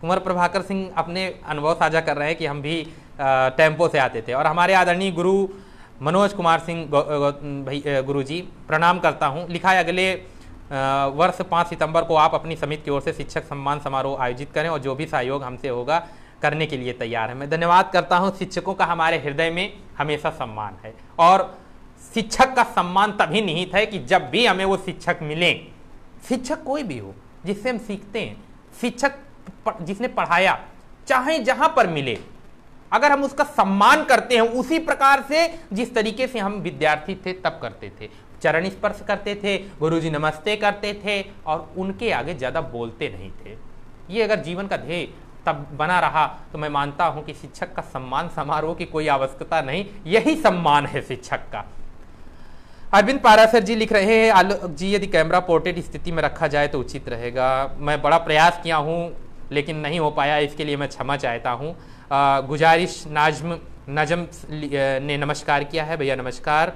कुंवर प्रभाकर सिंह अपने अनुभव साझा कर रहे हैं कि हम भी टेम्पो से आते थे। और हमारे आदरणीय गुरु मनोज कुमार सिंह गुरु जी, प्रणाम करता हूं। लिखा है अगले वर्ष 5 सितंबर को आप अपनी समिति की ओर से शिक्षक सम्मान समारोह आयोजित करें और जो भी सहयोग हमसे होगा करने के लिए तैयार है। मैं धन्यवाद करता हूं। शिक्षकों का हमारे हृदय में हमेशा सम्मान है और शिक्षक का सम्मान तभी निहित है कि जब भी हमें वो शिक्षक मिले, शिक्षक कोई भी हो जिससे हम सीखते हैं, शिक्षक जिसने पढ़ाया, चाहे जहां पर मिले, अगर हम उसका सम्मान करते हैं उसी प्रकार से जिस तरीके से हम विद्यार्थी थे तब करते थे, चरण स्पर्श करते थे, गुरुजी नमस्ते करते थे और उनके आगे ज़्यादा बोलते नहीं थे। ये अगर जीवन का ध्येय तब बना रहा तो मैं मानता हूं कि शिक्षक का सम्मान समारोह की कोई आवश्यकता नहीं, यही सम्मान है शिक्षक का। अरविंद पारासर जी लिख रहे हैं, आलोक जी यदि कैमरा पोर्ट्रेट स्थिति में रखा जाए तो उचित रहेगा। मैं बड़ा प्रयास किया हूं लेकिन नहीं हो पाया, इसके लिए मैं क्षमा चाहता हूं। गुजारिश नजम ने नमस्कार किया है, भैया नमस्कार।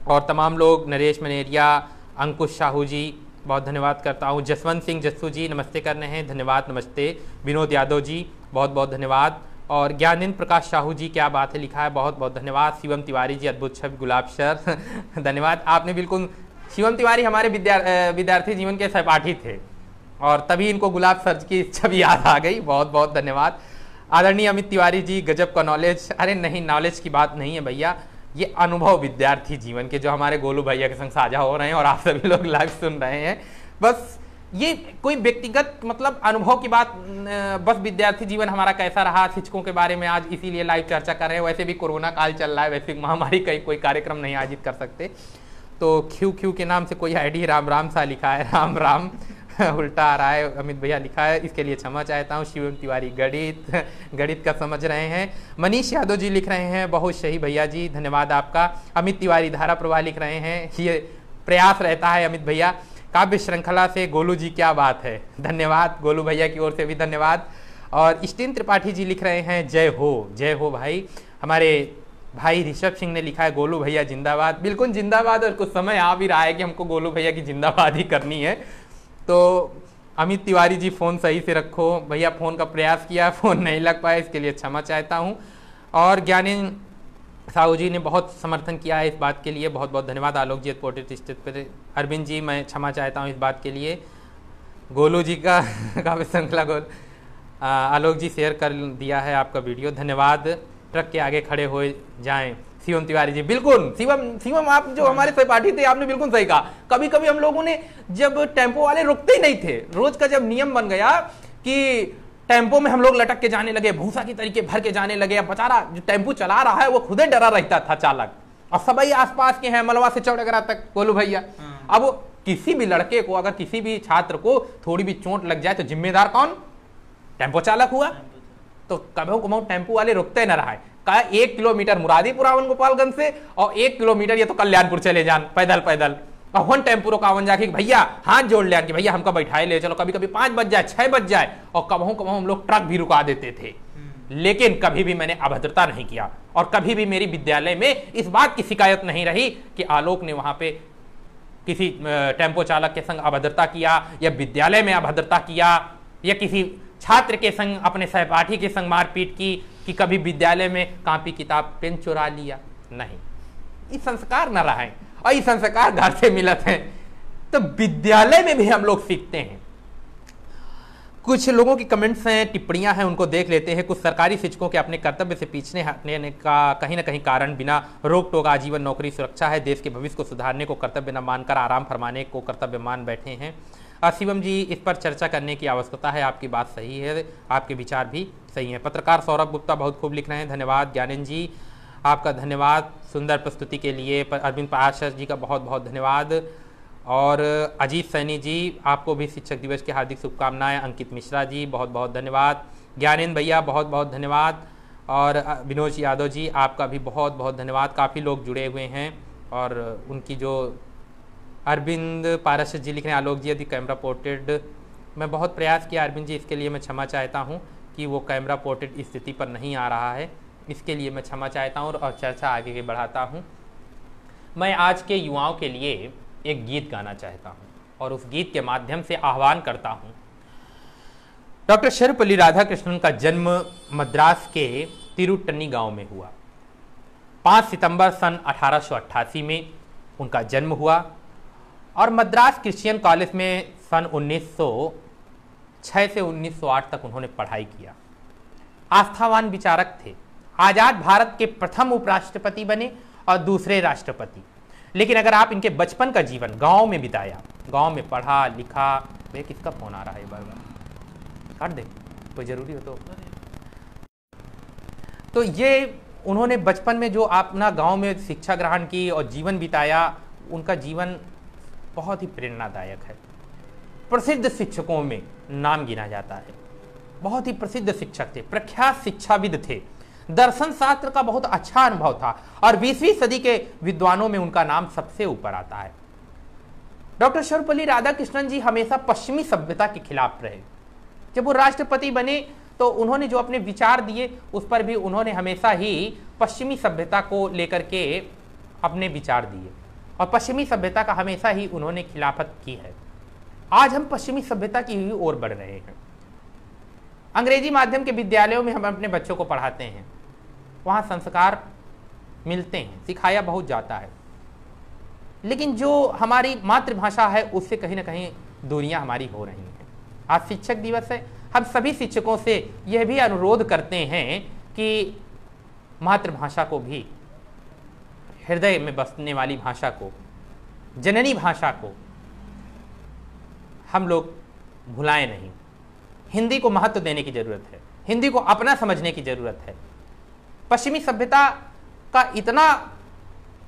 और तमाम लोग, नरेश मनेरिया, अंकुश साहू जी, बहुत धन्यवाद करता हूँ। जसवंत सिंह जस्सू जी नमस्ते कर रहे हैं, धन्यवाद नमस्ते। विनोद यादव जी बहुत बहुत धन्यवाद। और ज्ञानेंद्र प्रकाश साहू जी, क्या बात है, लिखा है, बहुत बहुत धन्यवाद। शिवम तिवारी जी, अद्भुत छवि गुलाब सर धन्यवाद। आपने बिल्कुल, शिवम तिवारी हमारे विद्यार्थी जीवन के सहपाठी थे और तभी इनको गुलाब सर की छवि याद आ गई, बहुत बहुत धन्यवाद। आदरणीय अमित तिवारी जी, गजब का नॉलेज। अरे नहीं, नॉलेज की बात नहीं है भैया, ये अनुभव विद्यार्थी जीवन के जो हमारे गोलू भैया के संग साझा हो रहे हैं और आप सभी लोग लाइव सुन रहे हैं। बस ये कोई व्यक्तिगत मतलब अनुभव की बात, बस विद्यार्थी जीवन हमारा कैसा रहा, शिक्षकों के बारे में आज इसीलिए लाइव चर्चा कर रहे हैं। वैसे भी कोरोना काल चल रहा है, वैसे महामारी का कोई कार्यक्रम नहीं आयोजित कर सकते। तो क्यू के नाम से कोई आईडी राम राम सा लिखा है, राम राम उल्टा आ रहा है, अमित भैया लिखा है, इसके लिए क्षमा चाहता हूँ। शिवम तिवारी गणित का समझ रहे हैं। मनीष यादव जी लिख रहे हैं, बहुत सही भैया जी, धन्यवाद आपका। अमित तिवारी धारा प्रवाह लिख रहे हैं, ये प्रयास रहता है अमित भैया। काव्य श्रृंखला से गोलू जी, क्या बात है, धन्यवाद गोलू भैया की ओर से भी धन्यवाद। और स्टीन त्रिपाठी जी लिख रहे हैं, जय हो भाई। हमारे भाई ऋषभ सिंह ने लिखा है, गोलू भैया जिंदाबाद। बिल्कुल जिंदाबाद, और कुछ समय आ भी रहा है कि हमको गोलू भैया की जिंदाबाद ही करनी है। तो अमित तिवारी जी, फ़ोन सही से रखो भैया, फ़ोन का प्रयास किया, फ़ोन नहीं लग पाया, इसके लिए क्षमा चाहता हूँ। और ज्ञानेंद्र साहू जी ने बहुत समर्थन किया है इस बात के लिए, बहुत बहुत धन्यवाद। आलोक जी पोर्ट्रेट स्थित पर, अरविंद जी मैं क्षमा चाहता हूँ इस बात के लिए। गोलू जी का काव्य श्रृंखला आलोक जी शेयर कर दिया है आपका वीडियो, धन्यवाद। ट्रक के आगे खड़े हो जाएं, शिवम तिवारी जी। बिल्कुल शिवम आप जो हमारे सहपाठी थे, आपने बिल्कुल सही कहा। कभी कभी हम लोगों ने, जब टेम्पो वाले रुकते ही नहीं थे, रोज का जब नियम बन गया कि टेम्पो में हम लोग लटक के जाने लगे, भूसा की तरीके भर के जाने लगे। अब बेचारा जो टेम्पो चला रहा है वो खुद ही डरा रहता था चालक, और सभी आसपास के हैं, मलवा से चौड़गरा तक, बोलो भैया। अब किसी भी लड़के को, अगर किसी भी छात्र को थोड़ी भी चोट लग जाए तो जिम्मेदार कौन? टेम्पो चालक हुआ। तो कभी कभी टेम्पो वाले रुकते न रहा। कहा 1 किलोमीटर मुरादीपुर आवन गोपालगंज से, और 1 किलोमीटर ये तो कल्याणपुर चले जान पैदल पैदल। वन टेम्पो रोकावन जाके भैया हाथ जोड़ लिया कि भैया हमको बैठाए ले चलो। कभी कभी 5 बज जाए, 6 बज जाए, और कभी हम लोग ट्रक भी रुका देते थे। लेकिन कभी भी मैंने अभद्रता नहीं किया, और कभी भी मेरी विद्यालय में इस बात की शिकायत नहीं रही कि आलोक ने वहां पे किसी टेम्पो चालक के संग अभद्रता किया, या विद्यालय में अभद्रता किया, या किसी छात्र के संग, अपने सहपाठी के संग मारपीट की, कि कभी विद्यालय में कॉपी किताब पेन चुरा लिया। नहीं, ये संस्कार न रहा है, और ये संस्कार घर से मिलत है, तो विद्यालय में भी हम लोग सीखते हैं। कुछ लोगों की कमेंट्स हैं, टिप्पणियां हैं, उनको देख लेते हैं। कुछ सरकारी शिक्षकों के अपने कर्तव्य से पीछे हटने का कहीं ना कहीं कारण बिना रोक टोक आजीवन नौकरी सुरक्षा है, देश के भविष्य को सुधारने को कर्तव्य न मानकर आराम फरमाने को कर्तव्य मान बैठे हैं। शिवम जी, इस पर चर्चा करने की आवश्यकता है। आपकी बात सही है, आपके विचार भी सही हैं। पत्रकार सौरभ गुप्ता बहुत खूब लिख रहे हैं, धन्यवाद। ज्ञानेंद्र जी आपका धन्यवाद सुंदर प्रस्तुति के लिए। अरविंद पाराशर जी का बहुत बहुत धन्यवाद। और अजीत सैनी जी, आपको भी शिक्षक दिवस की हार्दिक शुभकामनाएं। अंकित मिश्रा जी बहुत बहुत धन्यवाद। ज्ञानेंद्र भैया बहुत बहुत धन्यवाद। और विनोद यादव जी आपका भी बहुत बहुत धन्यवाद। काफ़ी लोग जुड़े हुए हैं, और उनकी जो अरविंद पाराशर जी लिख रहे हैं, आलोक जी यदि कैमरा पोर्ट्रेट, मैं बहुत प्रयास किया अरविंद जी, इसके लिए मैं क्षमा चाहता हूँ कि वो कैमरा पोर्ट्रेट स्थिति पर नहीं आ रहा है, इसके लिए मैं क्षमा चाहता हूँ और चर्चा आगे बढ़ाता हूँ। मैं आज के युवाओं के लिए एक गीत गाना चाहता हूँ, और उस गीत के माध्यम से आह्वान करता हूँ। डॉक्टर सर्वपल्ली राधाकृष्णन का जन्म मद्रास के तिरुट्टनी गांव में हुआ। 5 सितंबर सन 1888 में उनका जन्म हुआ, और मद्रास क्रिश्चियन कॉलेज में सन 1906 से 1908 तक उन्होंने पढ़ाई किया। आस्थावान विचारक थे। आजाद भारत के प्रथम उपराष्ट्रपति बने और दूसरे राष्ट्रपति। लेकिन अगर आप इनके बचपन का जीवन गांव में बिताया, गांव में पढ़ा लिखा, वे किसका फोन आ रहा है, बार काट दे, कोई जरूरी हो तो ये उन्होंने बचपन में जो अपना गांव में शिक्षा ग्रहण की और जीवन बिताया, उनका जीवन बहुत ही प्रेरणादायक है। प्रसिद्ध शिक्षकों में नाम गिना जाता है। बहुत ही प्रसिद्ध शिक्षक थे, प्रख्यात शिक्षाविद थे। दर्शन शास्त्र का बहुत अच्छा अनुभव था, और 20वीं सदी के विद्वानों में उनका नाम सबसे ऊपर आता है। डॉक्टर सर्वपल्ली राधाकृष्णन जी हमेशा पश्चिमी सभ्यता के खिलाफ रहे। जब वो राष्ट्रपति बने तो उन्होंने जो अपने विचार दिए, उस पर भी उन्होंने हमेशा ही पश्चिमी सभ्यता को लेकर के अपने विचार दिए, और पश्चिमी सभ्यता का हमेशा ही उन्होंने खिलाफत की है। आज हम पश्चिमी सभ्यता की ही ओर बढ़ रहे हैं। अंग्रेजी माध्यम के विद्यालयों में हम अपने बच्चों को पढ़ाते हैं, वहाँ संस्कार मिलते हैं, सिखाया बहुत जाता है, लेकिन जो हमारी मातृभाषा है उससे कहीं ना कहीं दूरियां हमारी हो रही हैं। आज शिक्षक दिवस है, हम सभी शिक्षकों से यह भी अनुरोध करते हैं कि मातृभाषा को भी, हृदय में बसने वाली भाषा को, जननी भाषा को हम लोग भुलाएं नहीं। हिंदी को महत्व देने की जरूरत है, हिंदी को अपना समझने की जरूरत है। पश्चिमी सभ्यता का इतना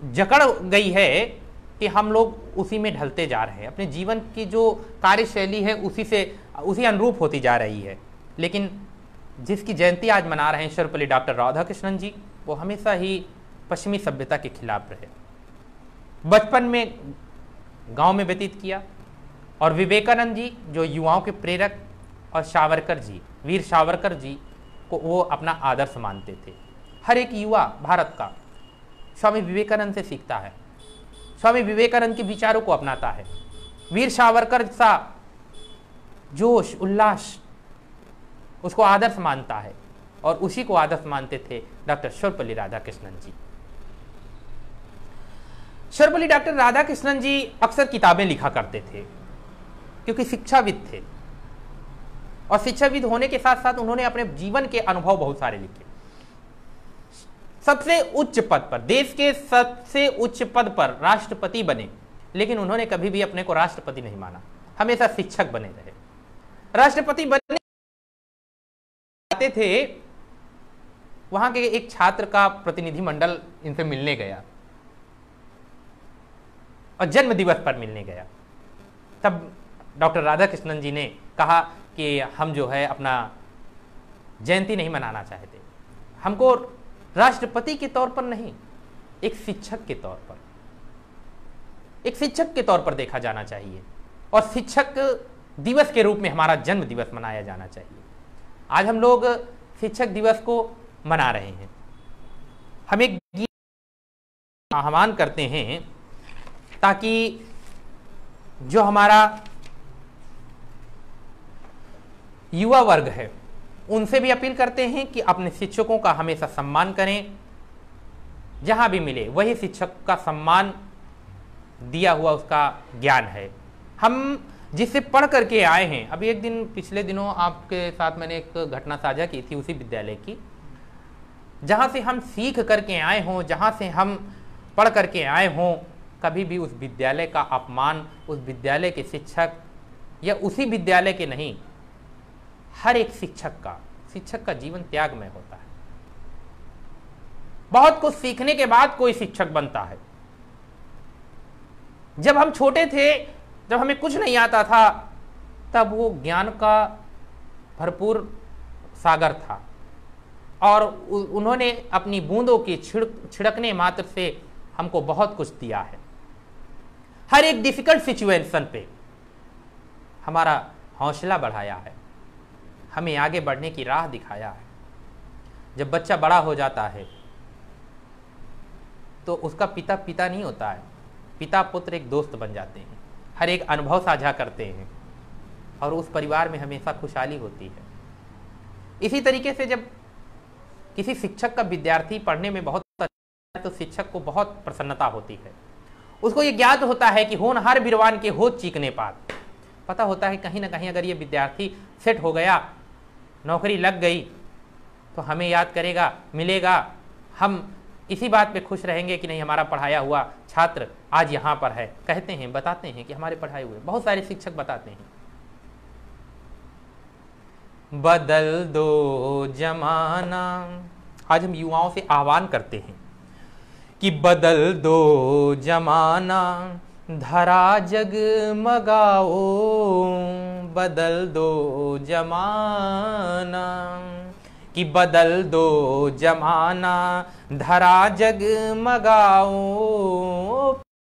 जकड़ गई है कि हम लोग उसी में ढलते जा रहे हैं, अपने जीवन की जो कार्यशैली है उसी अनुरूप होती जा रही है। लेकिन जिसकी जयंती आज मना रहे हैं सर्वपल्ली डॉक्टर राधाकृष्णन जी, वो हमेशा ही पश्चिमी सभ्यता के खिलाफ रहे। बचपन में गांव में व्यतीत किया, और विवेकानंद जी जो युवाओं के प्रेरक, और सावरकर जी, वीर सावरकर जी को वो अपना आदर्श मानते थे। हर एक युवा भारत का स्वामी विवेकानंद से सीखता है, स्वामी विवेकानंद के विचारों को अपनाता है। वीर सावरकर सा जोश उल्लास उसको आदर्श मानता है, और उसी को आदर्श मानते थे डॉक्टर सर्वपल्ली राधाकृष्णन जी। सर्वपल्ली डॉक्टर राधाकृष्णन जी अक्सर किताबें लिखा करते थे, क्योंकि शिक्षाविद थे। और शिक्षाविद होने के साथ साथ उन्होंने अपने जीवन के अनुभव बहुत सारे लिखे। सबसे उच्च पद पर, देश के सबसे उच्च पद पर राष्ट्रपति बने, लेकिन उन्होंने कभी भी अपने को राष्ट्रपति नहीं माना, हमेशा शिक्षक बने रहे। राष्ट्रपति बनने आते थे, वहां के एक छात्र का प्रतिनिधि मंडल इनसे मिलने गया और जन्म दिवस पर मिलने गया। तब डॉक्टर राधाकृष्णन जी ने कहा कि हम जो है अपना जयंती नहीं मनाना चाहते, हमको राष्ट्रपति के तौर पर नहीं, एक शिक्षक के तौर पर, एक शिक्षक के तौर पर देखा जाना चाहिए और शिक्षक दिवस के रूप में हमारा जन्म दिवस मनाया जाना चाहिए। आज हम लोग शिक्षक दिवस को मना रहे हैं, हम एक आह्वान करते हैं ताकि जो हमारा युवा वर्ग है उनसे भी अपील करते हैं कि अपने शिक्षकों का हमेशा सम्मान करें, जहां भी मिले वही शिक्षक का सम्मान दिया हुआ उसका ज्ञान है। हम जिससे पढ़ करके आए हैं, अभी एक दिन पिछले दिनों आपके साथ मैंने एक घटना साझा की थी उसी विद्यालय की, जहां से हम सीख करके आए हों, जहां से हम पढ़ करके आए हों, कभी भी उस विद्यालय का अपमान उस विद्यालय के शिक्षक या उसी विद्यालय के नहीं, हर एक शिक्षक का जीवन त्यागमय होता है। बहुत कुछ सीखने के बाद कोई शिक्षक बनता है। जब हम छोटे थे, जब हमें कुछ नहीं आता था, तब वो ज्ञान का भरपूर सागर था और उन्होंने अपनी बूंदों की छिड़कने मात्र से हमको बहुत कुछ दिया है। हर एक डिफिकल्ट सिचुएशन पे हमारा हौसला बढ़ाया है, हमें आगे बढ़ने की राह दिखाया है। जब बच्चा बड़ा हो जाता है तो उसका पिता पिता नहीं होता है, पिता पुत्र एक दोस्त बन जाते हैं, हर एक अनुभव साझा करते हैं और उस परिवार में हमेशा खुशहाली होती है। इसी तरीके से जब किसी शिक्षक का विद्यार्थी पढ़ने में बहुत अच्छा है तो शिक्षक को बहुत प्रसन्नता होती है। उसको ये ज्ञात होता है कि होनहार बिरवान के हो चीकने पात, पता होता है कहीं ना कहीं अगर ये विद्यार्थी सेट हो गया, नौकरी लग गई, तो हमें याद करेगा, मिलेगा। हम इसी बात पे खुश रहेंगे कि नहीं हमारा पढ़ाया हुआ छात्र आज यहाँ पर है। कहते हैं, बताते हैं कि हमारे पढ़ाए हुए, बहुत सारे शिक्षक बताते हैं। बदल दो जमाना, आज हम युवाओं से आह्वान करते हैं कि बदल दो जमाना, धरा जगमगाओ, बदल दो जमाना, कि बदल दो जमाना, धरा जगमगाओ,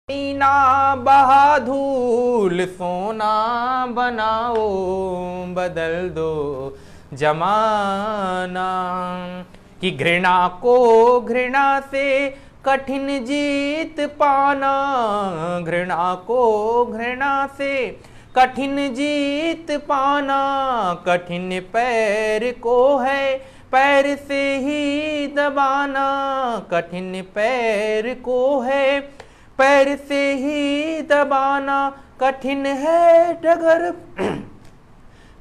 पीना बहा धूल सोना बनाओ, बदल दो जमाना, कि घृणा को घृणा से कठिन जीत पाना, घृणा को घृणा से कठिन जीत पाना, कठिन पैर को है पैर से ही दबाना, कठिन पैर को है पैर से ही दबाना, कठिन है डगर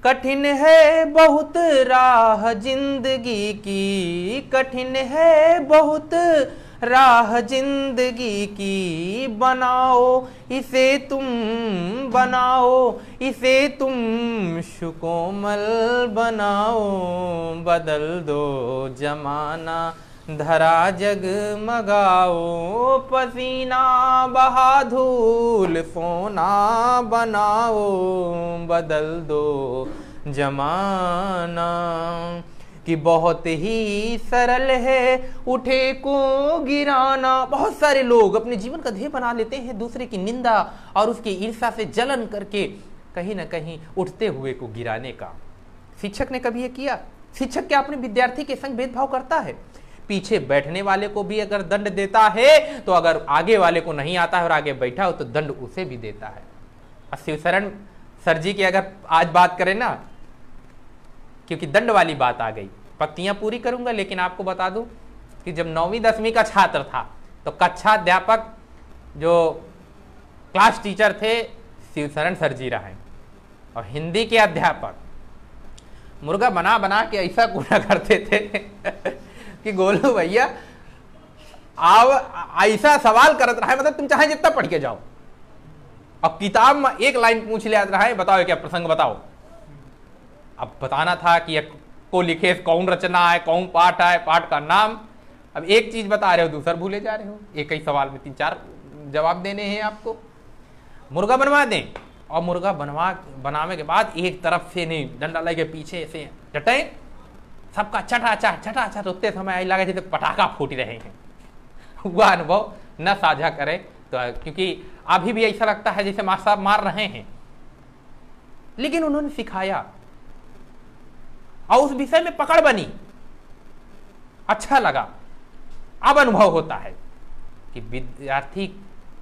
कठिन है बहुत राह जिंदगी की, कठिन है बहुत राह जिंदगी की, बनाओ इसे तुम, बनाओ इसे तुम सुकोमल बनाओ, बदल दो जमाना, धरा जगमगाओ, पसीना बहा धूल सोना बनाओ, बदल दो जमाना, कि बहुत ही सरल है उठे को गिराना। बहुत सारे लोग अपने जीवन का ध्येय बना लेते हैं दूसरे की निंदा और उसकी ईर्ष्या से जलन करके कहीं ना कहीं उठते हुए को गिराने का। शिक्षक ने कभी ये किया? शिक्षक क्या अपने विद्यार्थी के संग भेदभाव करता है? पीछे बैठने वाले को भी अगर दंड देता है तो अगर आगे वाले को नहीं आता है और आगे बैठा हो तो दंड उसे भी देता है। शिवशरण सर जी की अगर आज बात करें ना, क्योंकि दंड वाली बात आ गई, पंक्तियां पूरी करूंगा लेकिन आपको बता दूं कि जब 9वीं 10वीं का छात्र था तो कक्षा अध्यापक जो क्लास टीचर थे शिवशरण सर जी रहे और हिंदी के अध्यापक मुर्गा बना बना के ऐसा कूड़ा करते थे कि गोलू भैया आप ऐसा सवाल करत रहा है, मतलब तुम चाहे जितना पढ़ के जाओ, अब किताब में एक लाइन पूछ ले रहा है, बताओ क्या प्रसंग बताओ। अब बताना था कि को लिखे कौन रचना है, कौन पाठ है, पाठ का नाम। अब एक चीज बता रहे हो, दूसरा भूले जा रहे हो। एक ही सवाल में 3-4 जवाब देने हैं आपको। मुर्गा बनवा दें, और मुर्गा बनाने के बाद एक तरफ से नहीं डंडा लगे पीछे से डटे, सबका छटा उतने समय आई लगे जैसे पटाखा फूट रहे हैं। हुआ अनुभव न साझा करें तो, क्योंकि अभी भी ऐसा लगता है जैसे मास्टर साहब मार रहे हैं, लेकिन उन्होंने सिखाया और उस विषय में पकड़ बनी, अच्छा लगा। अब अनुभव होता है कि विद्यार्थी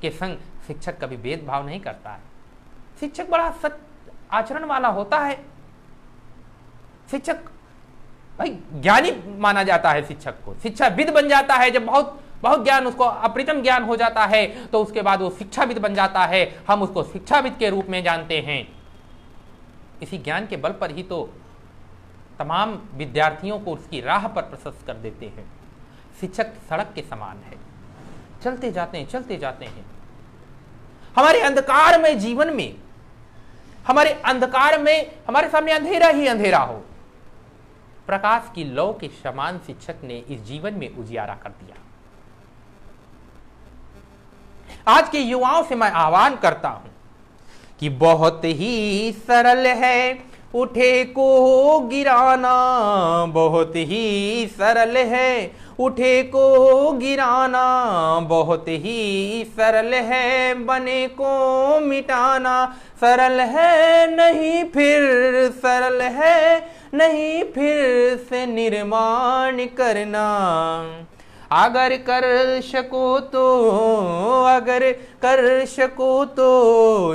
के संग शिक्षक कभी भेदभाव नहीं करता है। शिक्षक बड़ा सच आचरण वाला होता है। शिक्षक भाई ज्ञानी माना जाता है शिक्षक को, शिक्षाविद बन जाता है। जब बहुत बहुत ज्ञान, उसको अपरितम ज्ञान हो जाता है तो उसके बाद वो शिक्षाविद बन जाता है। हम उसको शिक्षाविद के रूप में जानते हैं। इसी ज्ञान के बल पर ही तो तमाम विद्यार्थियों को उसकी राह पर प्रशस्त कर देते हैं। शिक्षक सड़क के समान है, चलते जाते हैं। हमारे अंधकारमय जीवन में, हमारे अंधकार में हमारे सामने अंधेरा ही अंधेरा हो, प्रकाश की लौ के समान शिक्षक ने इस जीवन में उजियारा कर दिया। आज के युवाओं से मैं आह्वान करता हूं कि बहुत ही सरल है उठे को गिराना, बहुत ही सरल है उठे को गिराना, बहुत ही सरल है बने को मिटाना, सरल है नहीं फिर, सरल है नहीं फिर से निर्माण करना। अगर कर सको तो, अगर कर सको तो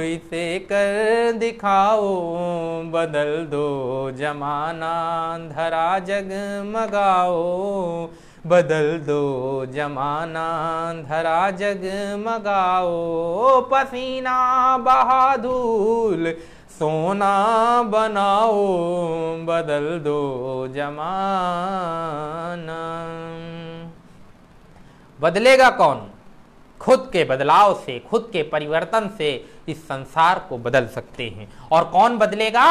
इसे कर दिखाओ, बदल दो जमाना धरा जगमगाओ, बदल दो जमाना धरा जगमगाओ, पसीना बहा धूल सोना बनाओ, बदल दो जमाना। बदलेगा कौन? खुद के बदलाव से, खुद के परिवर्तन से इस संसार को बदल सकते हैं। और कौन बदलेगा?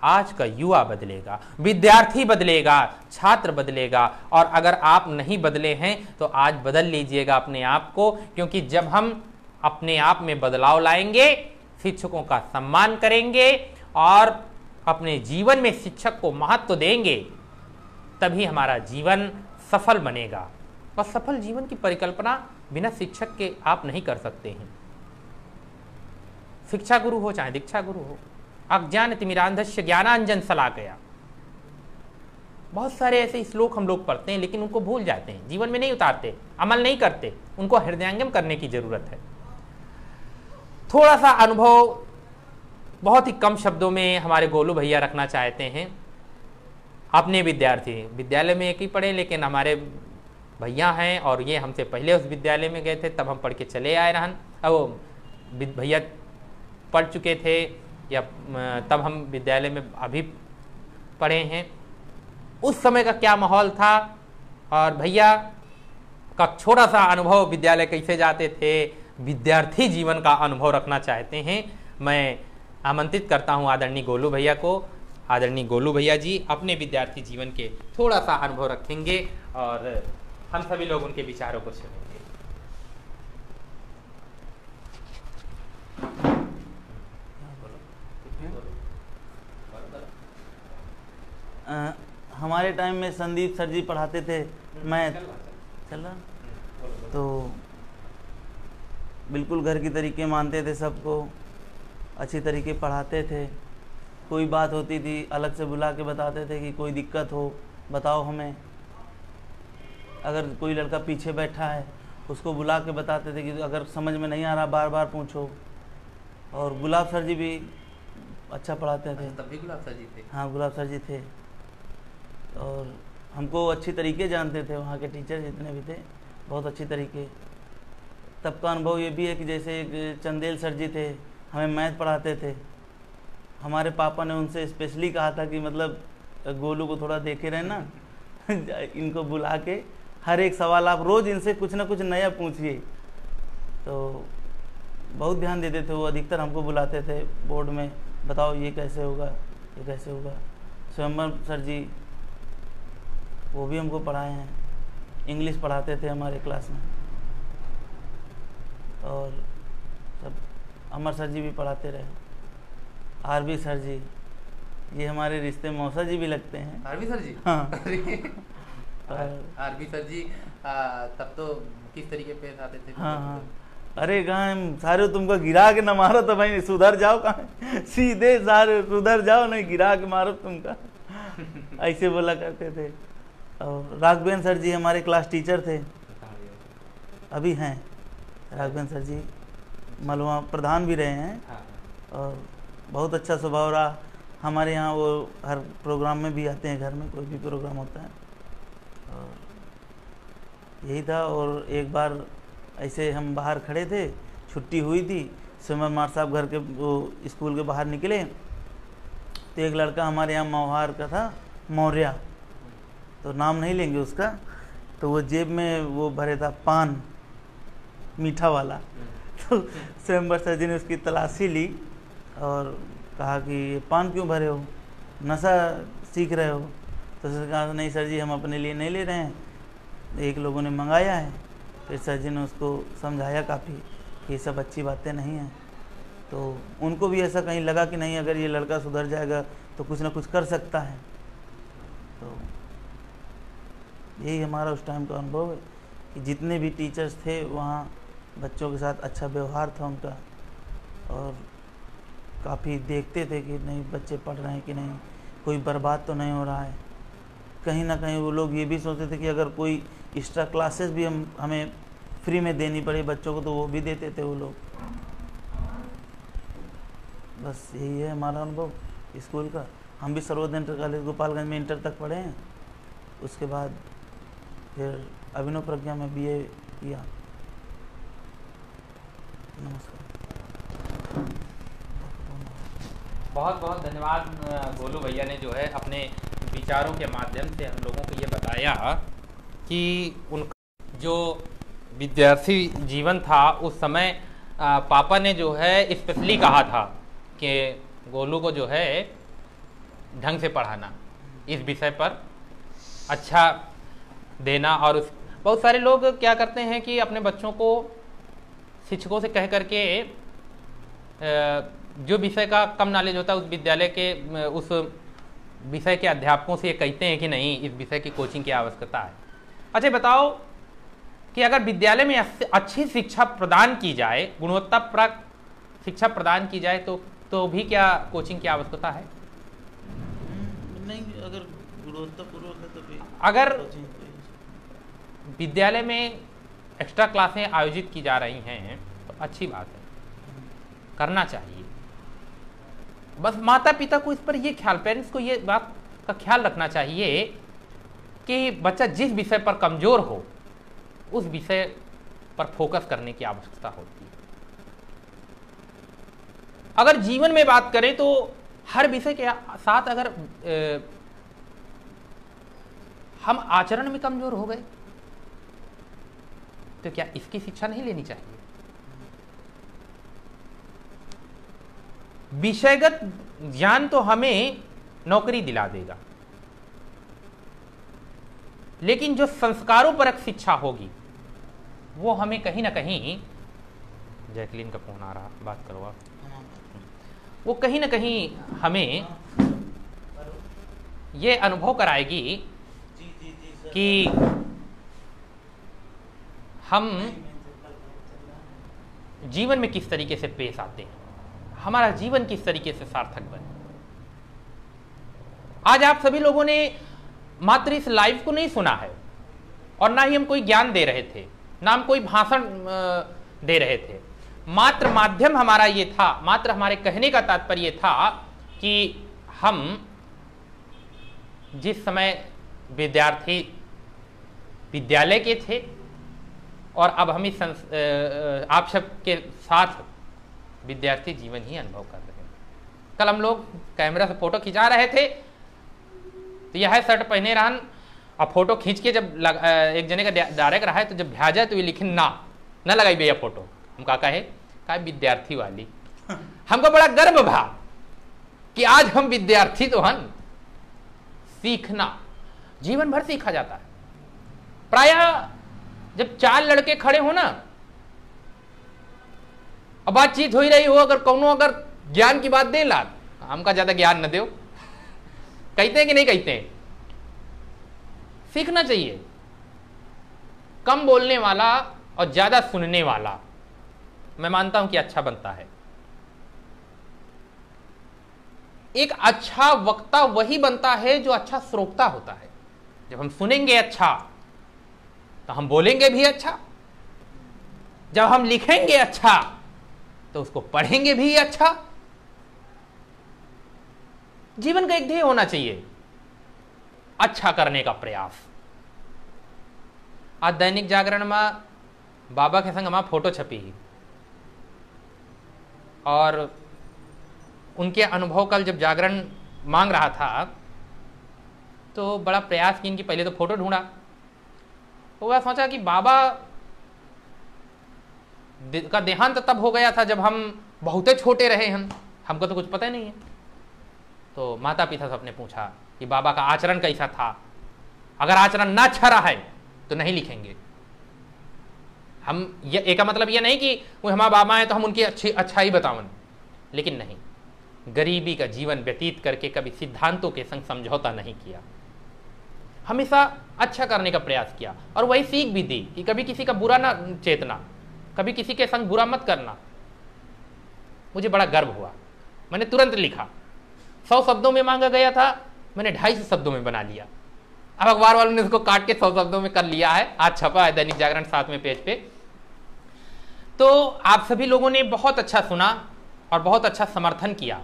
आज का युवा बदलेगा, विद्यार्थी बदलेगा, छात्र बदलेगा। और अगर आप नहीं बदले हैं तो आज बदल लीजिएगा अपने आप को, क्योंकि जब हम अपने आप में बदलाव लाएंगे, शिक्षकों का सम्मान करेंगे और अपने जीवन में शिक्षक को महत्व देंगे, तभी हमारा जीवन सफल बनेगा। और सफल जीवन की परिकल्पना बिना शिक्षक के आप नहीं कर सकते हैं। शिक्षा गुरु हो चाहे दीक्षा गुरु हो, अज्ञान तिमिरांधस्य ज्ञानांजन शलाकया, बहुत सारे ऐसे श्लोक हम लोग पढ़ते हैं लेकिन उनको भूल जाते हैं, जीवन में नहीं उतारते, अमल नहीं करते। उनको हृदयांगम करने की जरूरत है। थोड़ा सा अनुभव बहुत ही कम शब्दों में हमारे गोलू भैया रखना चाहते हैं। अपने विद्यार्थी विद्यालय में एक ही पढ़े, लेकिन हमारे भैया हैं और ये हमसे पहले उस विद्यालय में गए थे, तब हम पढ़ के चले आए रहन। अब भैया पढ़ चुके थे या तब हम विद्यालय में अभी पढ़े हैं। उस समय का क्या माहौल था और भैया का छोटा सा अनुभव, विद्यालय कैसे जाते थे, विद्यार्थी जीवन का अनुभव रखना चाहते हैं। मैं आमंत्रित करता हूं आदरणीय गोलू भैया को। आदरणीय गोलू भैया जी अपने विद्यार्थी जीवन के थोड़ा सा अनुभव रखेंगे और हम सभी लोग उनके विचारों को सुनेंगे। हमारे टाइम में संदीप सर जी पढ़ाते थे मैथ, चल रहा, तो बिल्कुल घर की तरीके मानते थे, सबको अच्छी तरीके पढ़ाते थे। कोई बात होती थी अलग से बुला के बताते थे कि कोई दिक्कत हो बताओ हमें। अगर कोई लड़का पीछे बैठा है उसको बुला के बताते थे कि अगर समझ में नहीं आ रहा बार बार पूछो। और गुलाब सर जी भी अच्छा पढ़ाते थे। तब भी गुलाब सर जी थे? हाँ, गुलाब सर जी थे और हमको अच्छी तरीके जानते थे। वहाँ के टीचर जितने भी थे बहुत अच्छी तरीके। तब का अनुभव ये भी है कि जैसे एक चंदेल सर जी थे, हमें मैथ पढ़ाते थे। हमारे पापा ने उनसे स्पेशली कहा था कि मतलब गोलू को थोड़ा देखे रहे ना इनको बुला के हर एक सवाल आप रोज़ इनसे कुछ ना कुछ नया पूछिए। तो बहुत ध्यान देते थे वो, अधिकतर हमको बुलाते थे बोर्ड में, बताओ ये कैसे होगा, ये कैसे होगा। स्वयंवर सर जी वो भी हमको पढ़ाए हैं, इंग्लिश पढ़ाते थे हमारे क्लास में। और सब अमर सर जी भी पढ़ाते रहे, आरबी सर जी, ये हमारे रिश्ते मौसा जी भी लगते हैं। RB sir ji? हाँ। आरबी सर जी तब तो किस तरीके पेश आते थे? हाँ हाँ, अरे कहाँ हम सारे तुमको गिरा के न मारो तो भाई सुधर जाओ, कहाँ सीधे सारे सुधर जाओ, नहीं गिरा के मारो तुमका ऐसे बोला करते थे। और राघवेंद्र सर जी हमारे क्लास टीचर थे, अभी हैं राघवेंद्र सर जी, मलवा प्रधान भी रहे हैं। और बहुत अच्छा स्वभाव रहा हमारे यहाँ, वो हर प्रोग्राम में भी आते हैं, घर में कोई भी प्रोग्राम होता है। और यही था। और एक बार ऐसे हम बाहर खड़े थे, छुट्टी हुई थी, सुमन मार साहब घर के वो स्कूल के बाहर निकले, तो एक लड़का हमारे यहाँ मौहार का था, मौर्या, तो नाम नहीं लेंगे उसका, तो वो जेब में वो भरे था पान मीठा वाला। तो स्वयंवर सर जी ने उसकी तलाशी ली और कहा कि ये पान क्यों भरे हो, नशा सीख रहे हो? तो उसने कहा नहीं सर जी, हम अपने लिए नहीं ले रहे हैं, एक लोगों ने मंगाया है। फिर सर जी ने उसको समझाया काफ़ी कि ये सब अच्छी बातें नहीं हैं। तो उनको भी ऐसा कहीं लगा कि नहीं, अगर ये लड़का सुधर जाएगा तो कुछ ना कुछ कर सकता है। तो यही हमारा उस टाइम का अनुभव है कि जितने भी टीचर्स थे वहाँ बच्चों के साथ अच्छा व्यवहार था उनका, और काफ़ी देखते थे कि नहीं बच्चे पढ़ रहे हैं कि नहीं, कोई बर्बाद तो नहीं हो रहा है। कहीं ना कहीं वो लोग ये भी सोचते थे कि अगर कोई एक्स्ट्रा क्लासेस भी हमें फ्री में देनी पड़े बच्चों को, तो वो भी देते थे वो लोग। बस यही है हमारा अनुभव स्कूल का। हम भी सर्वोदय इंटर कॉलेज गोपालगंज में इंटर तक पढ़े हैं, उसके बाद फिर अभिनव प्रज्ञा में BA किया। नमस्कार। बहुत बहुत धन्यवाद गोलू भैया ने जो है अपने विचारों के माध्यम से हम लोगों को ये बताया कि उनका जो विद्यार्थी जीवन था उस समय पापा ने जो है स्पेशली कहा था कि गोलू को जो है ढंग से पढ़ाना, इस विषय पर अच्छा देना। और बहुत सारे लोग क्या करते हैं कि अपने बच्चों को शिक्षकों से कह करके जो विषय का कम नॉलेज होता है उस विद्यालय के उस विषय के अध्यापकों से ये कहते हैं कि नहीं, इस विषय की कोचिंग की आवश्यकता है। अच्छा बताओ कि अगर विद्यालय में अच्छी शिक्षा प्रदान की जाए, गुणवत्तापूर्ण शिक्षा प्रदान की जाए, तो भी क्या कोचिंग की आवश्यकता है? नहीं, अगर गुणवत्तापूर्वक है तो भी अगर विद्यालय में एक्स्ट्रा क्लासें आयोजित की जा रही हैं तो अच्छी बात है, करना चाहिए। बस माता पिता को इस पर ये ख्याल, पेरेंट्स को ये बात का ख्याल रखना चाहिए कि बच्चा जिस विषय पर कमजोर हो उस विषय पर फोकस करने की आवश्यकता होती है। अगर जीवन में बात करें तो हर विषय के साथ अगर हम आचरण में कमजोर हो गए तो क्या इसकी शिक्षा नहीं लेनी चाहिए? विषयगत ज्ञान तो हमें नौकरी दिला देगा, लेकिन जो संस्कारों परक शिक्षा होगी वो हमें कहीं ना कहीं, जैकलीन का फोन आ रहा, बात करो आप, वो कहीं ना कहीं हमें ये अनुभव कराएगी कि हम जीवन में किस तरीके से पेश आते हैं, हमारा जीवन किस तरीके से सार्थक बने। आज आप सभी लोगों ने मात्र इस लाइव को नहीं सुना है और ना ही हम कोई ज्ञान दे रहे थे, ना हम कोई भाषण दे रहे थे। मात्र माध्यम हमारा ये था, मात्र हमारे कहने का तात्पर्य था कि हम जिस समय विद्यार्थी विद्यालय के थे और अब हम इस आप सबके साथ विद्यार्थी जीवन ही अनुभव कर रहे हैं। कल हम लोग कैमरा से फोटो खिंचा रहे थे तो यह शर्ट पहने रहन और फोटो खींच के जब एक जने का डायरेक्ट रहा है तो जब भेजा तो ये लिखे ना लगाई भैया फोटो। हम का कहे विद्यार्थी वाली। हमको बड़ा गर्व भा कि आज हम विद्यार्थी तो हन। सीखना जीवन भर सीखा जाता है। प्रायः जब 4 लड़के खड़े हो ना और बातचीत हो ही रही हो, अगर ज्ञान की बात दे ला, हमका ज्यादा ज्ञान न दो, कहते हैं कि नहीं कहते हैं? सीखना चाहिए। कम बोलने वाला और ज्यादा सुनने वाला मैं मानता हूं कि अच्छा बनता है। एक अच्छा वक्ता वही बनता है जो अच्छा श्रोता होता है। जब हम सुनेंगे अच्छा तो हम बोलेंगे भी अच्छा, जब हम लिखेंगे अच्छा तो उसको पढ़ेंगे भी अच्छा। जीवन का एक ध्येय होना चाहिए, अच्छा करने का प्रयास। आज दैनिक जागरण में बाबा के संग हमारा फोटो छपी ही और उनके अनुभव कल जब जागरण मांग रहा था तो बड़ा प्रयास की इनकी पहले तो फोटो ढूंढा। तो वह सोचा कि बाबा का देहांत तब हो गया था जब हम बहुते छोटे रहे हैं, हमको तो कुछ पता ही नहीं है। तो माता पिता से अपने पूछा कि बाबा का आचरण कैसा था। अगर आचरण ना अच्छा रहा है तो नहीं लिखेंगे हम। ये एक का मतलब ये नहीं कि वो हमारे बाबा हैं तो हम उनकी अच्छाई बतावन, लेकिन नहीं, गरीबी का जीवन व्यतीत करके कभी सिद्धांतों के संग समझौता नहीं किया, हमेशा अच्छा करने का प्रयास किया। और वही सीख भी दी कि कभी किसी का बुरा ना चेतना, कभी किसी के संग बुरा मत करना। मुझे बड़ा गर्व हुआ, मैंने तुरंत लिखा। 100 शब्दों में मांगा गया था, मैंने 250 शब्दों में बना लिया। अब अखबार वालों ने इसको काट के 100 शब्दों में कर लिया है, आज छपा है दैनिक जागरण 7वें पेज पे। तो आप सभी लोगों ने बहुत अच्छा सुना और बहुत अच्छा समर्थन किया।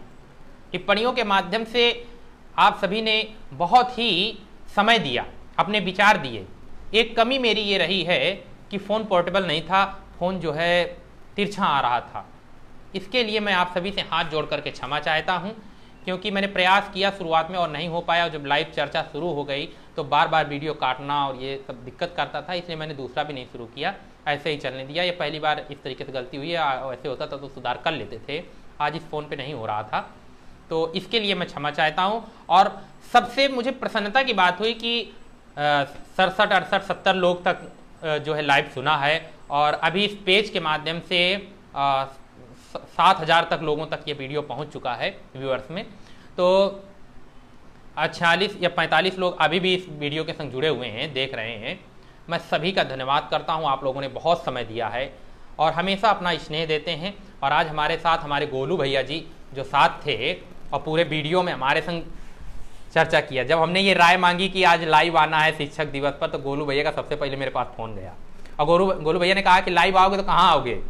टिप्पणियों के माध्यम से आप सभी ने बहुत ही समय दिया, अपने विचार दिए। एक कमी मेरी ये रही है कि फ़ोन पोर्टेबल नहीं था, फ़ोन जो है तिरछा आ रहा था। इसके लिए मैं आप सभी से हाथ जोड़ करके क्षमा चाहता हूँ, क्योंकि मैंने प्रयास किया शुरुआत में और नहीं हो पाया। और जब लाइव चर्चा शुरू हो गई तो बार बार वीडियो काटना और ये सब दिक्कत करता था, इसलिए मैंने दूसरा भी नहीं शुरू किया, ऐसे ही चलने दिया। ये पहली बार इस तरीके से गलती हुई है, ऐसे होता था तो सुधार कर लेते थे। आज इस फ़ोन पे नहीं हो रहा था, तो इसके लिए मैं क्षमा चाहता हूँ। और सबसे मुझे प्रसन्नता की बात हुई कि 67, 68, 70 लोग तक जो है लाइव सुना है। और अभी इस पेज के माध्यम से 7000 तक लोगों तक ये वीडियो पहुंच चुका है व्यूअर्स में। तो 46 या 45 लोग अभी भी इस वीडियो के संग जुड़े हुए हैं, देख रहे हैं। मैं सभी का धन्यवाद करता हूं, आप लोगों ने बहुत समय दिया है और हमेशा अपना स्नेह देते हैं। और आज हमारे साथ हमारे गोलू भैया जी जो साथ थे और पूरे वीडियो में हमारे संग चर्चा किया। जब हमने ये राय मांगी कि आज लाइव आना है शिक्षक दिवस पर, तो गोलू भैया का सबसे पहले मेरे पास फ़ोन गया और गोलू भैया ने कहा कि लाइव आओगे तो कहाँ आओगे।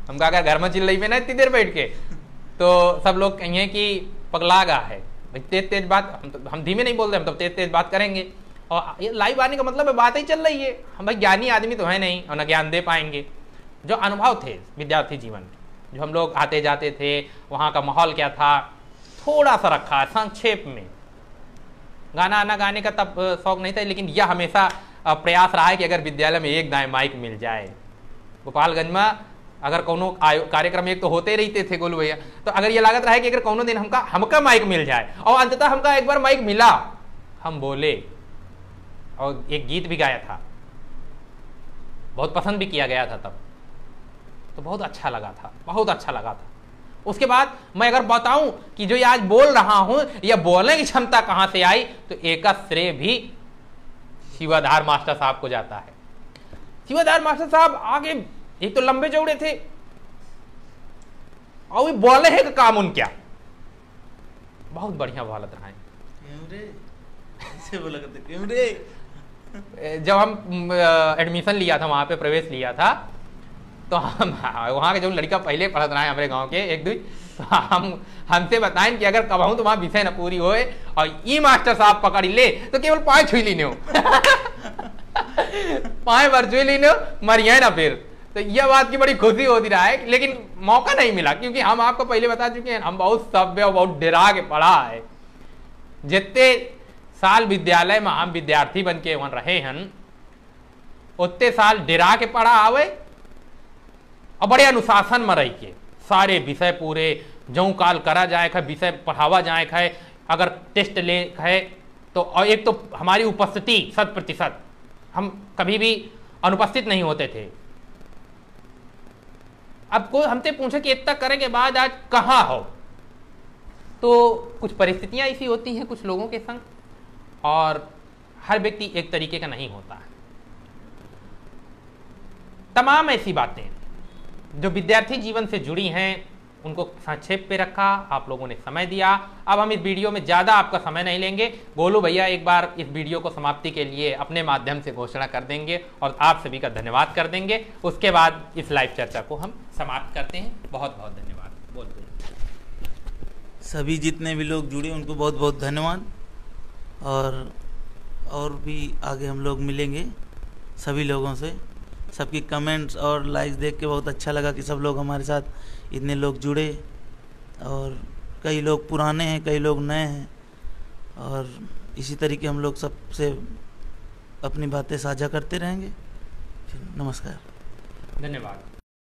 हम कहा घर में चिल्ल रही पे ना इतनी देर बैठ के, तो सब लोग कहेंगे कि पगला गा है, तेज तेज बात। हम धीमे नहीं बोल रहे, हम तो तेज तेज बात करेंगे। और ये लाइव आने का मतलब है बात ही चल रही है। हम भाई ज्ञानी आदमी तो है नहीं और न ज्ञान दे पाएंगे। जो अनुभव थे विद्यार्थी जीवन के, जो हम लोग आते जाते थे, वहाँ का माहौल क्या था, थोड़ा सा रखा है संक्षेप में। गाना आना गाने का तब शौक नहीं था, लेकिन यह हमेशा प्रयास रहा है कि अगर विद्यालय में एक दाएं माइक मिल जाए। गोपालगंज में अगर कोनो कार्यक्रम एक तो होते रहते थे गोलू भैया, तो अगर ये लागत रहा है कि अगर कोनो दिन हमका माइक मिल जाए, और अंततः हमका एक बार माइक मिला, हम बोले और एक गीत भी गाया था, बहुत पसंद भी किया गया था तब, तो बहुत अच्छा लगा था, बहुत अच्छा लगा था। उसके बाद मैं अगर बताऊं कि जो ये आज बोल रहा हूं, या बोलने की क्षमता कहां से आई, तो एक का श्रेय भी शिवाधार मास्टर साहब को जाता है। शिवाधार मास्टर साहब आगे एक तो लंबे चौड़े थे और वो बोले है का काम उनका बहुत बढ़िया बोलत रहा है। जब हम एडमिशन लिया था, वहां पे प्रवेश लिया था, तो हम वहाँ के जो लड़का पहले पढ़त रहा है हमारे गांव के एक दो, तो हमसे बताएं कि अगर कबहू तो वहाँ विषय न पूरी होए और ई मास्टर साहब पकड़ ले तो केवल पाए छुई लीने हो पाए भर छुई लीने हो, मरिए ना फिर। तो यह बात की बड़ी खुशी होती रहा है, लेकिन मौका नहीं मिला, क्योंकि हम आपको पहले बता चुके हैं हम बहुत सभ्य और बहुत डरा के पढ़ा है। जितने साल विद्यालय में हम विद्यार्थी बन के वहां रहे हन, उतने साल डिरा के पढ़ा आवे और बड़े अनुशासन में रह के सारे विषय पूरे जौं काल करा जाए है, विषय पढ़ावा जाए है, अगर टेस्ट ले है तो और एक तो हमारी उपस्थिति 100%, हम कभी भी अनुपस्थित नहीं होते थे। अब कोई हमसे पूछे कि इतना करने के बाद आज कहाँ हो, तो कुछ परिस्थितियां ऐसी होती हैं कुछ लोगों के संग, और हर व्यक्ति एक तरीके का नहीं होता है। तमाम ऐसी बातें जो विद्यार्थी जीवन से जुड़ी हैं उनको संक्षेप पे रखा, आप लोगों ने समय दिया। अब हम इस वीडियो में ज़्यादा आपका समय नहीं लेंगे। गोलू भैया एक बार इस वीडियो को समाप्ति के लिए अपने माध्यम से घोषणा कर देंगे और आप सभी का धन्यवाद कर देंगे। उसके बाद इस लाइव चर्चा को हम समाप्त करते हैं। बहुत बहुत धन्यवाद। बोलते सभी जितने भी लोग जुड़े उनको बहुत बहुत धन्यवाद, और भी आगे हम लोग मिलेंगे सभी लोगों से। सबकी कमेंट्स और लाइक्स देख के बहुत अच्छा लगा कि सब लोग हमारे साथ इतने लोग जुड़े, और कई लोग पुराने हैं, कई लोग नए हैं, और इसी तरीके हम लोग सबसे अपनी बातें साझा करते रहेंगे। नमस्कार, धन्यवाद।